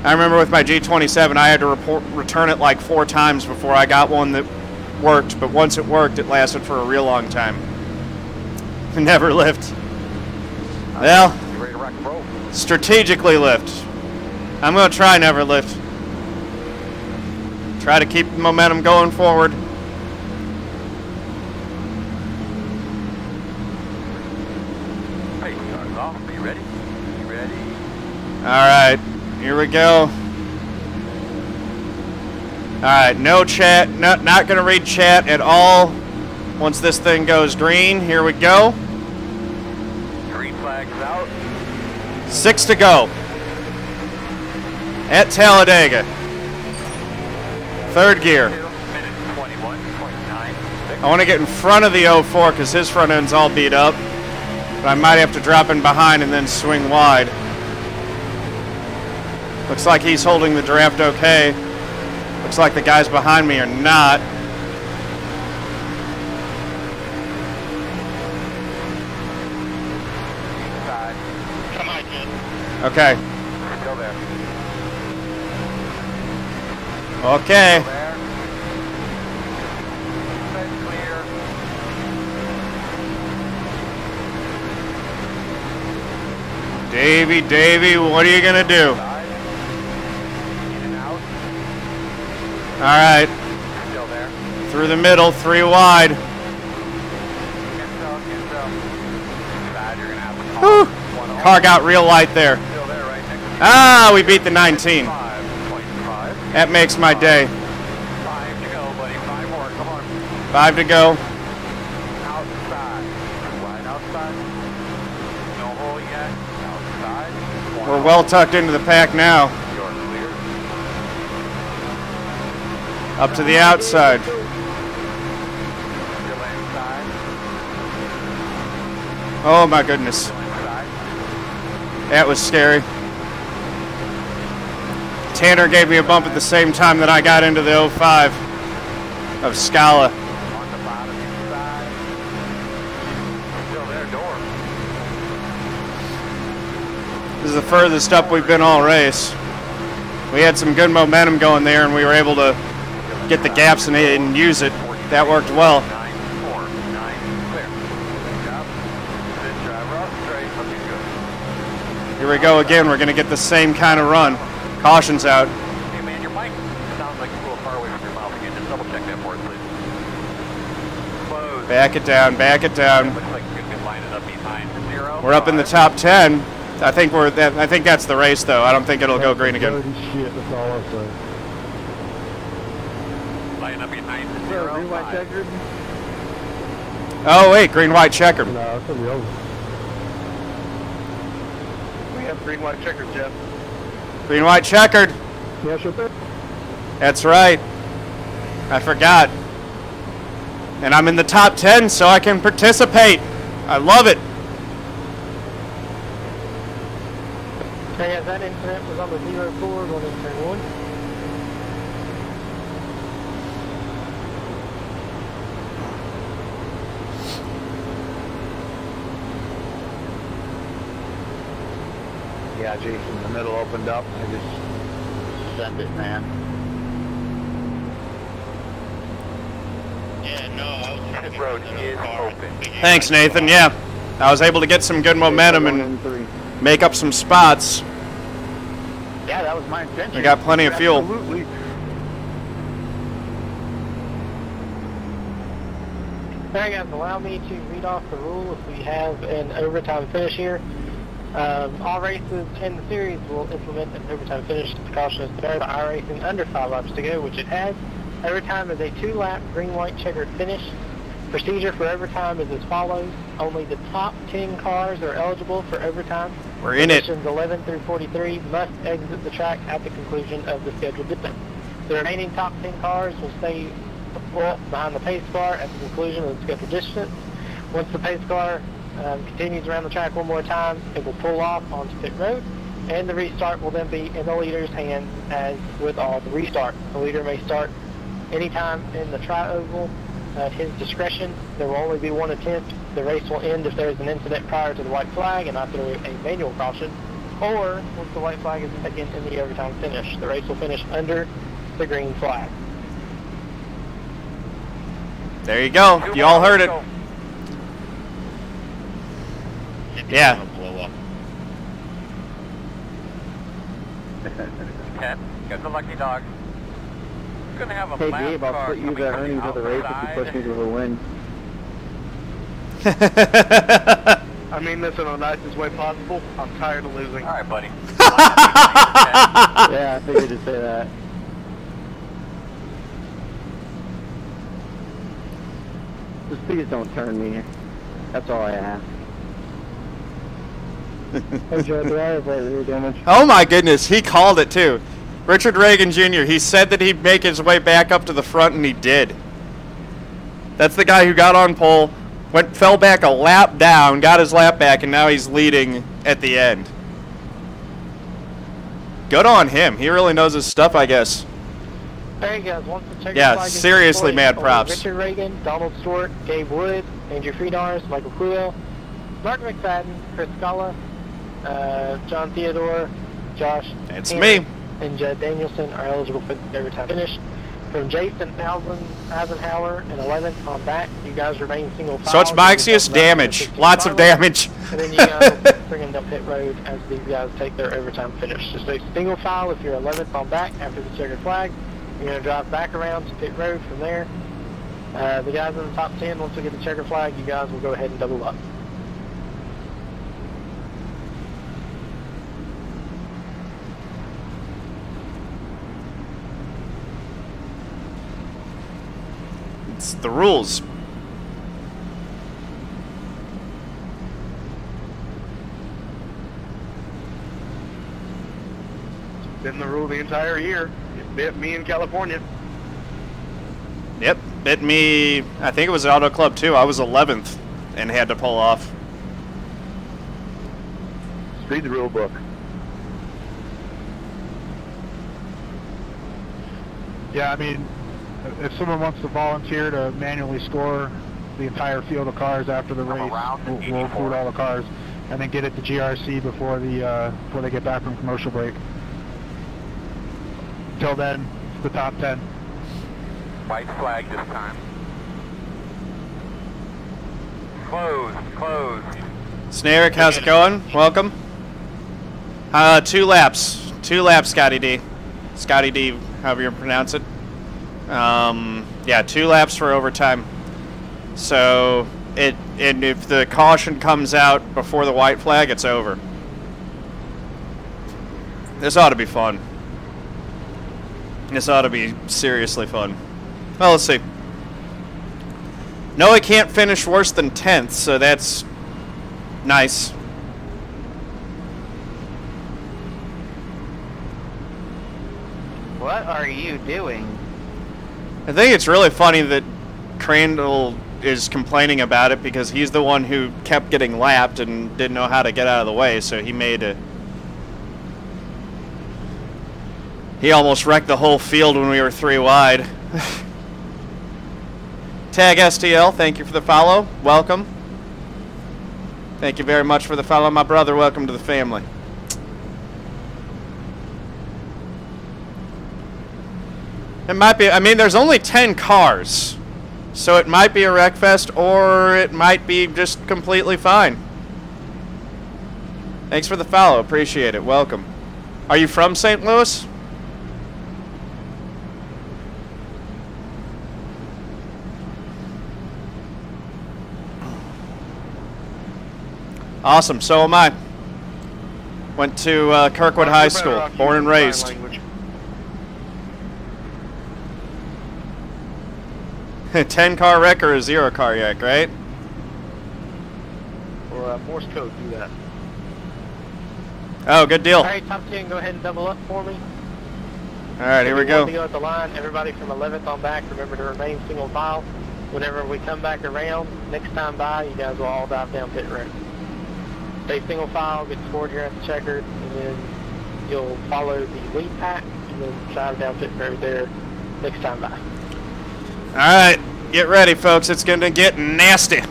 I remember with my G27, I had to return it like 4 times before I got one that worked, but once it worked, it lasted for a real long time. Never lift. Well, strategically lift. I'm going to try never lift. Try to keep the momentum going forward. Alright, here we go. Alright, no chat, not going to read chat at all. Once this thing goes green, here we go. Green flag's out. 6 to go. At Talladega. 3rd gear. I want to get in front of the 04 because his front end's all beat up. But I might have to drop in behind and then swing wide. Looks like he's holding the draft okay. Looks like the guys behind me are not. Come on, Jim. Okay. Still there. Okay. Still there. Clear. Davey, what are you gonna do? All right. Still there. Through the middle, 3 wide. Whew. Car got real light there. Ah, we beat the 19. That makes my day. 5 to go, buddy. 5 more. Come on. 5 to go. Outside. Wide outside. No hole yet. Outside. We're well tucked into the pack now. You're clear. Up to the outside. Still inside. Oh my goodness. That was scary. Tanner gave me a bump at the same time that I got into the 05 of Scala. On the bottom side. Still there, door. This is the furthest up we've been all race. We had some good momentum going there, and we were able to get the gaps and use it. That worked well. 9-4. 9 clear. Good job. Good driver out straight. Looking good. Here we go again. We're going to get the same kind of run. Caution's out. Hey man, your mic sounds like it's a little far away from your mouth again. Just double check that for us, please. Close. Back it down, back it down. Looks like you're going to be lining up behind the 0. We're up in the top 10. I think that's the race, though. I don't think it'll go green again. Shit, that's all I'll say. Line up behind the Yeah, green, white, checkered. Oh wait, green, white, checkered. No, it's gonna be over. We have green, white, checkered, Jeff. Green, white, checkered. Yeah, sure thing. That's right. I forgot. And I'm in the top 10, so I can participate. I love it. Okay, as that incident was on the 04 going into turn 1. Yeah, Jason, the middle opened up. I just send it, man. Yeah, no, I was trying to get road is open. Thanks, Nathan. Yeah, I was able to get some good momentum and make up some spots. Yeah, that was my intention. We got plenty of fuel. Absolutely. Alright guys, allow me to read off the rule if we have an overtime finish here. All races in the series will implement an overtime finish to caution us to start iRacing under 5 laps to go, which it has. Overtime is a 2-lap green-white checkered finish. Procedure for overtime is as follows. Only the top 10 cars are eligible for overtime. We're in it. Positions 11 through 43 must exit the track at the conclusion of the scheduled distance. The remaining top 10 cars will stay behind the pace car at the conclusion of the scheduled distance. Once the pace car continues around the track one more time, it will pull off onto pit road, and the restart will then be in the leader's hands as with all the restarts. The leader may start anytime in the tri-oval at his discretion. There will only be one attempt. The race will end if there is an incident prior to the white flag and after a manual caution, or once the white flag is taken in the overtime finish. The race will finish under the green flag. There you go. You all heard it. Yeah. Ken, got the lucky dog. Gonna have a Hey lap Gabe, I'll car split you the coming earnings of the race if you push me to the win. I mean this in the nicest way possible. I'm tired of losing. All right, buddy. Yeah, I figured you'd say that. Just please don't turn me. That's all I ask. Hey Joe, do I have rear damage? Oh my goodness, he called it too. Richard Reagan Jr., he said that he'd make his way back up to the front, and he did. That's the guy who got on pole, fell back a lap down, got his lap back, and now he's leading at the end. Good on him. He really knows his stuff, I guess. There you go. Once the Yeah, flag is seriously, deployed, mad props. Richard Reagan, Donald Stewart, Gabe Wood, Andrew Friedars, Michael Quill, Mark McFadden, Chris Scala, John Theodore, Josh It's Henry, me. and Judd Danielson are eligible for the overtime finish. From Jason Eisenhower and 11th on back, you guys remain single file. So it's Mixius damage. Lots of damage. And then you guys will bring them down pit road as these guys take their overtime finish. Just a single file if you're 11th on back after the checkered flag. You're going to drive back around to pit road from there. The guys in the top 10, once we get the checkered flag, you guys will go ahead and double up. It's the rules. It's been the rule the entire year. It bit me in California. Yep, bit me. I think it was Auto Club too. I was 11th and had to pull off. Just read the rule book. Yeah, I mean, if someone wants to volunteer to manually score the entire field of cars after the race, we'll include all the cars, and then get it to GRC before they get back from commercial break. Until then, it's the top 10. White flag this time. Closed. Snarick, how's it going? Welcome. 2 laps. 2 laps, Scotty D. Scotty D, however you pronounce it. Yeah, 2 laps for overtime. So, and if the caution comes out before the white flag, it's over. This ought to be fun. This ought to be seriously fun. Well, let's see. No, I can't finish worse than 10th, so that's nice. What are you doing? I think it's really funny that Crandall is complaining about it because he's the one who kept getting lapped and didn't know how to get out of the way, so he made a... He almost wrecked the whole field when we were 3 wide. Tag STL, thank you for the follow. Welcome. Thank you very much for the follow, my brother. Welcome to the family. It might be, I mean, there's only 10 cars. So it might be a wreck fest, or it might be just completely fine. Thanks for the follow. Appreciate it. Welcome. Are you from St. Louis? Awesome. So am I. Went to Kirkwood High School. Born and raised. 10-car wreck or a 0-car wreck, right? Or Morse code, do that. Oh, good deal. Alright, top 10, go ahead and double up for me. Alright, here we go. To go at the line, everybody from 11th on back, remember to remain single file. Whenever we come back around, next time by, you guys will all dive down pit road. Stay single file, get scored here at the checkered, and then you'll follow the lead pack, and then drive down pit road there next time by. Alright, get ready, folks. It's going to get nasty.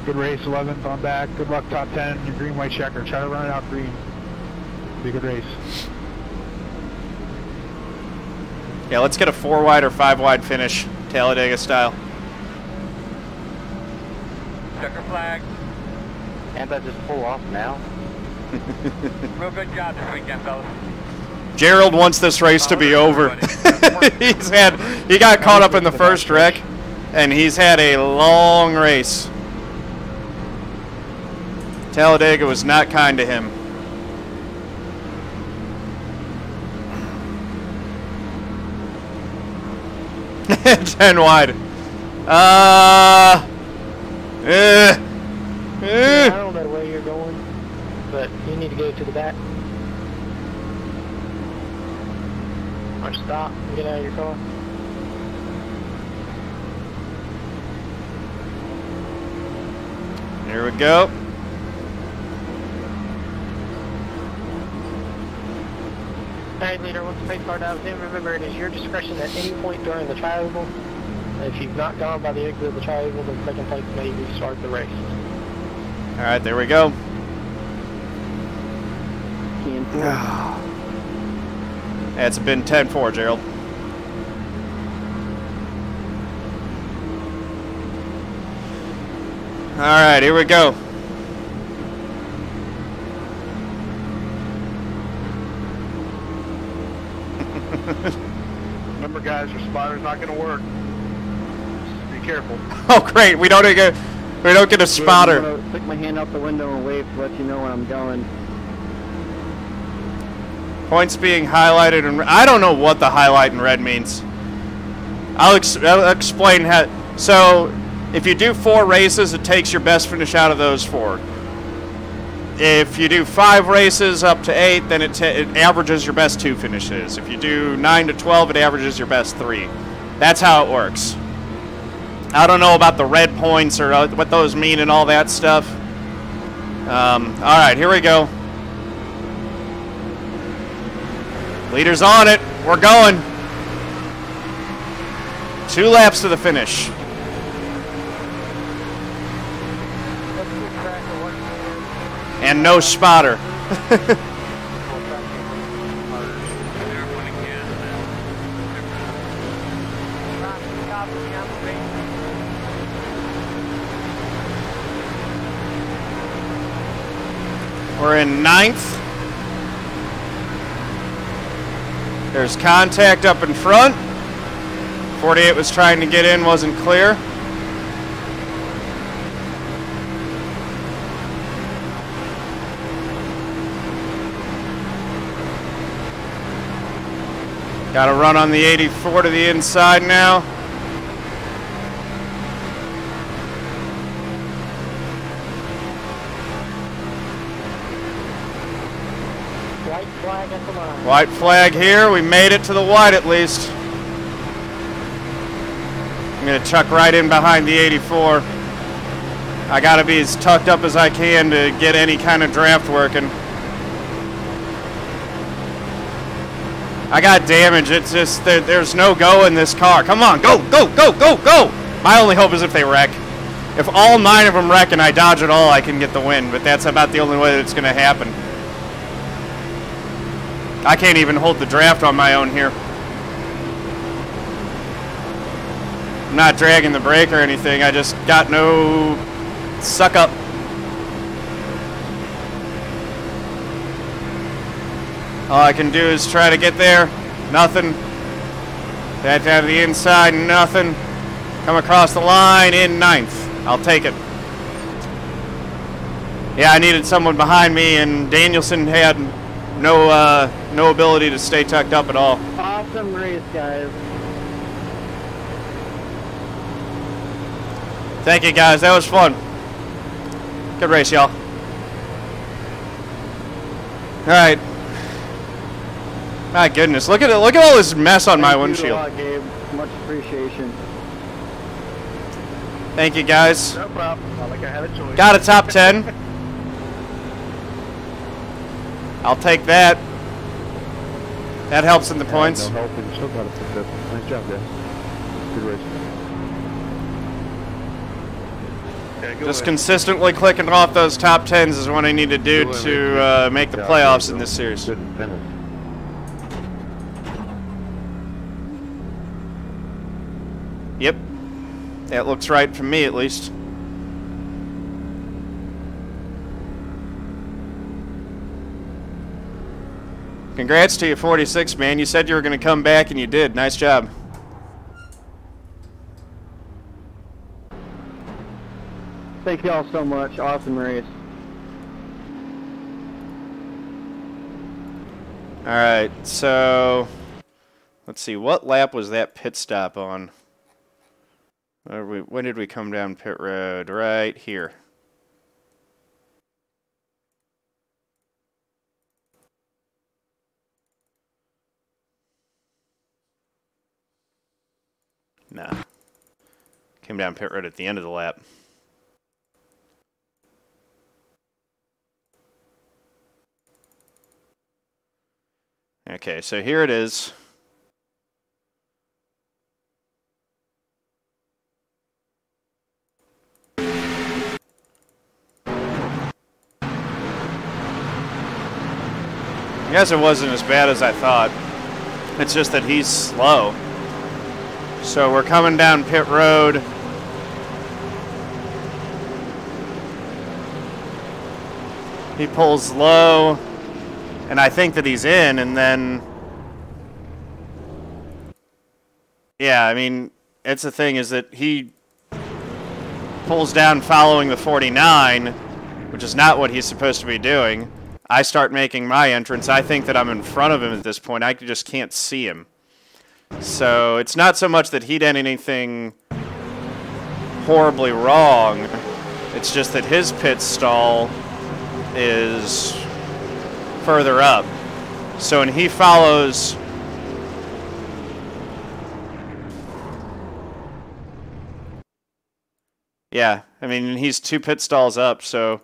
Good race, 11th on back. Good luck, top 10. Your green, white checker. Try to run it out green. Be a good race. Yeah, let's get a 4 wide or 5 wide finish, Talladega style. Checker flag. Can't I just pull off now? Real good job this weekend, fellas. Gerald wants this race to be over. He got caught up in the first wreck, and he's had a long race. Talladega was not kind to him. Ten wide. I don't know where you're going, but you need to go to the back. Or stop and get out of your car. Here we go. Alright, leader, once the pace car dives in, remember it is your discretion at any point during the tri-oval. If you've not gone by the exit of the tri-oval, then second place may restart the race. Alright, there we go. It's been 10-4, Gerald. Alright, here we go. Remember, guys, your spotter's not going to work. Just be careful. Oh, great! We don't get a spotter. I'm gonna stick my hand out the window and wave to let you know when I'm going. Points being highlighted, and I don't know what the highlight in red means. I'll explain how. So, if you do 4 races, it takes your best finish out of those 4. If you do 5 races up to 8, then it averages your best 2 finishes. If you do 9 to 12, it averages your best 3. That's how it works. I don't know about the red points or what those mean and all that stuff. All right, here we go. Leader's on it. We're going. 2 laps to the finish. And no spotter. We're in 9th. There's contact up in front. 48 was trying to get in, wasn't clear. Got to run on the 84 to the inside now. White flag at the line. White flag here. We made it to the white at least. I'm going to chuck right in behind the 84. I got to be as tucked up as I can to get any kind of draft working. I got damage. It's just there's no go in this car. Come on, go, go, go, go, go! My only hope is if they wreck. If all 9 of them wreck and I dodge it all, I can get the win. But that's about the only way that it's going to happen. I can't even hold the draft on my own here. I'm not dragging the brake or anything. I just got no suck up. All I can do is try to get there. Nothing. That's out of the inside. Nothing. Come across the line in 9th. I'll take it. Yeah, I needed someone behind me, and Danielson had no ability to stay tucked up at all. Awesome race, guys. Thank you, guys. That was fun. Good race, y'all. All right. My goodness, look at it! Look at all this mess on my windshield. Thank you a lot, Gabe. Much appreciation. Thank you, guys. No problem. Not like I had a choice. Got a top 10. I'll take that. That helps in the points. No help, and you still got it picked up. Nice job, guys. Good race. Okay, Just consistently clicking off those top 10s is what I need to do to make the playoffs in this series. Yep. That looks right for me, at least. Congrats to you, 46, man. You said you were going to come back, and you did. Nice job. Thank y'all so much. Awesome race. All right, so let's see. What lap was that pit stop on? When did we come down pit road? Right here. Nah. Came down pit road at the end of the lap. Okay, so here it is. I guess it wasn't as bad as I thought. It's just that he's slow. So we're coming down pit road. He pulls low, and I think that he's in, and then... Yeah, I mean, it's the thing is that he pulls down following the 49, which is not what he's supposed to be doing. I start making my entrance. I think that I'm in front of him at this point. I just can't see him. So it's not so much that he did anything horribly wrong. It's just that his pit stall is further up. So when he follows... Yeah, I mean, he's 2 pit stalls up, so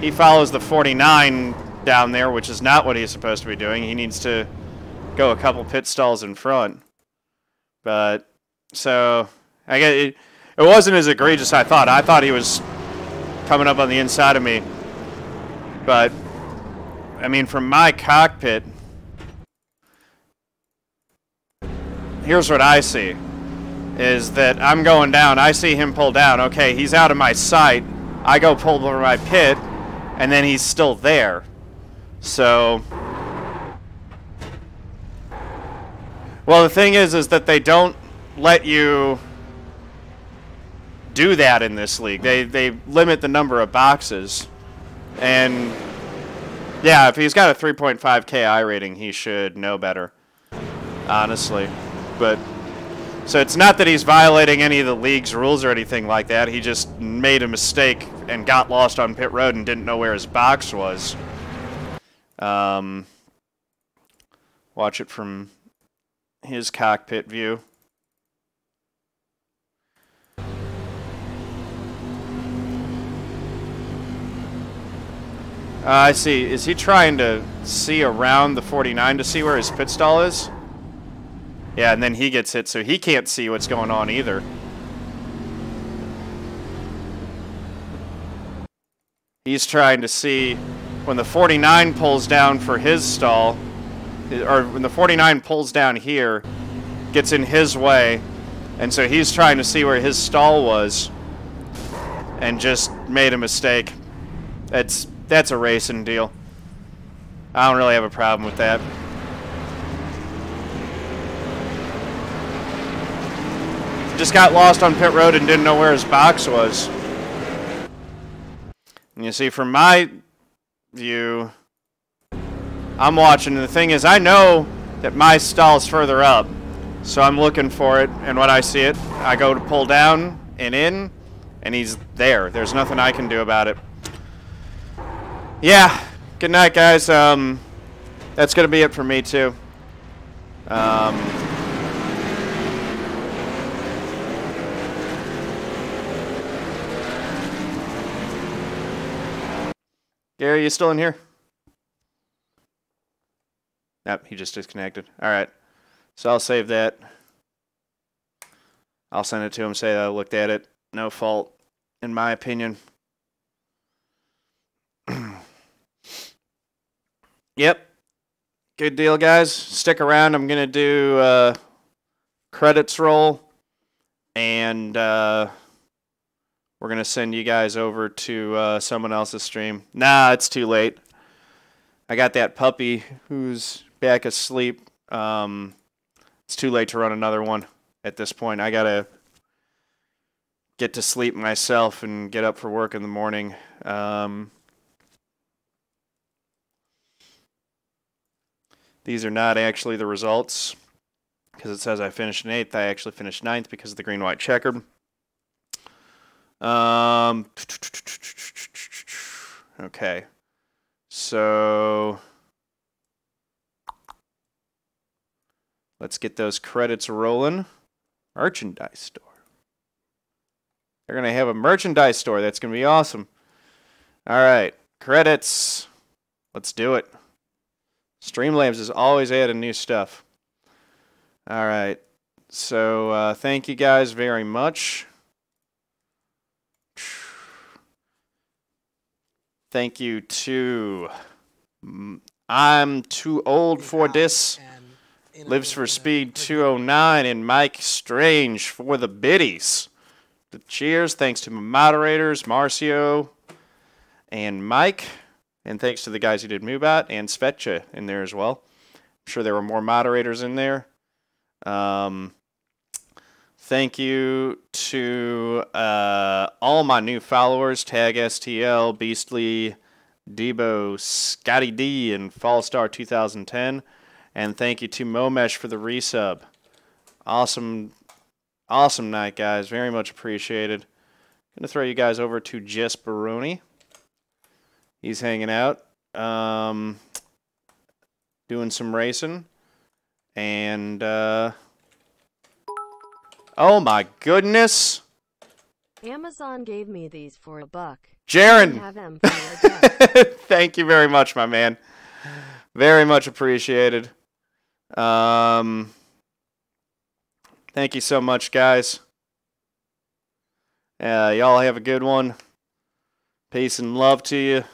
he follows the 49 down there, which is not what he's supposed to be doing. He needs to go a couple pit stalls in front. But, so, I guess it wasn't as egregious as I thought. I thought he was coming up on the inside of me. But, I mean, from my cockpit, here's what I see. Is that I'm going down, I see him pull down. Okay, he's out of my sight. I go pull over my pit, and then he's still there. So, well, the thing is that they don't let you do that in this league. They limit the number of boxes. And, yeah, if he's got a 3.5 KI rating, he should know better. honestly. But so it's not that he's violating any of the league's rules or anything like that. He just made a mistake and got lost on pit road and didn't know where his box was. Watch it from his cockpit view. I see. Is he trying to see around the 49 to see where his pit stall is? Yeah, and then he gets hit, so he can't see what's going on either. He's trying to see when the 49 pulls down for his stall, or when the 49 pulls down here, gets in his way, and so he's trying to see where his stall was, and just made a mistake. That's a racing deal. I don't really have a problem with that. Just got lost on pit road and didn't know where his box was. And you see, from my view, I'm watching, and the thing is, I know that my stall's further up, so I'm looking for it, and when I see it, I go to pull down and in, and he's there. There's nothing I can do about it. Yeah, good night, guys. That's going to be it for me, too. Gary, you still in here? Nope, he just disconnected. All right, so I'll save that. I'll send it to him, say I looked at it. No fault, in my opinion. Yep. Good deal, guys. Stick around. I'm going to do credits roll, and we're going to send you guys over to someone else's stream. Nah, it's too late. I got that puppy who's back asleep. It's too late to run another one at this point. I got to get to sleep myself and get up for work in the morning. These are not actually the results because it says I finished in 8th. I actually finished 9th because of the green-white checkered. Okay. So let's get those credits rolling. Merchandise store. They're going to have a merchandise store. That's going to be awesome. All right. Credits. Let's do it. Streamlabs is always adding new stuff. All right. So thank you guys very much. Thank you to I'm Too Old for This, Lives for Speed 209, and Mike Strange for the biddies. Cheers. Thanks to my moderators, Marcio and Mike. And thanks to the guys who did MoveBot and Svetcha in there as well. I'm sure there were more moderators in there. Thank you to all my new followers, Tag STL, Beastly, Debo, Scotty D, and Fallstar 2010. And thank you to Momesh for the resub. Awesome, awesome night, guys. Very much appreciated. Going to throw you guys over to Jesperoni. He's hanging out, doing some racing, and oh my goodness! Amazon gave me these for $1. Jaron! Have them for Thank you very much, my man. Very much appreciated. Thank you so much, guys. Y'all have a good one. Peace and love to you.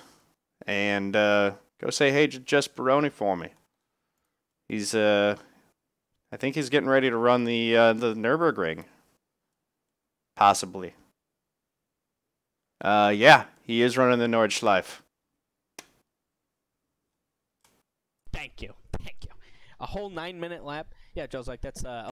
And go say hey to Jesperoni for me. He's I think he's getting ready to run the Nürburgring. Possibly. Yeah, he is running the Nordschleife. Thank you. Thank you. A whole 9-minute lap. Yeah, Joe's like, that's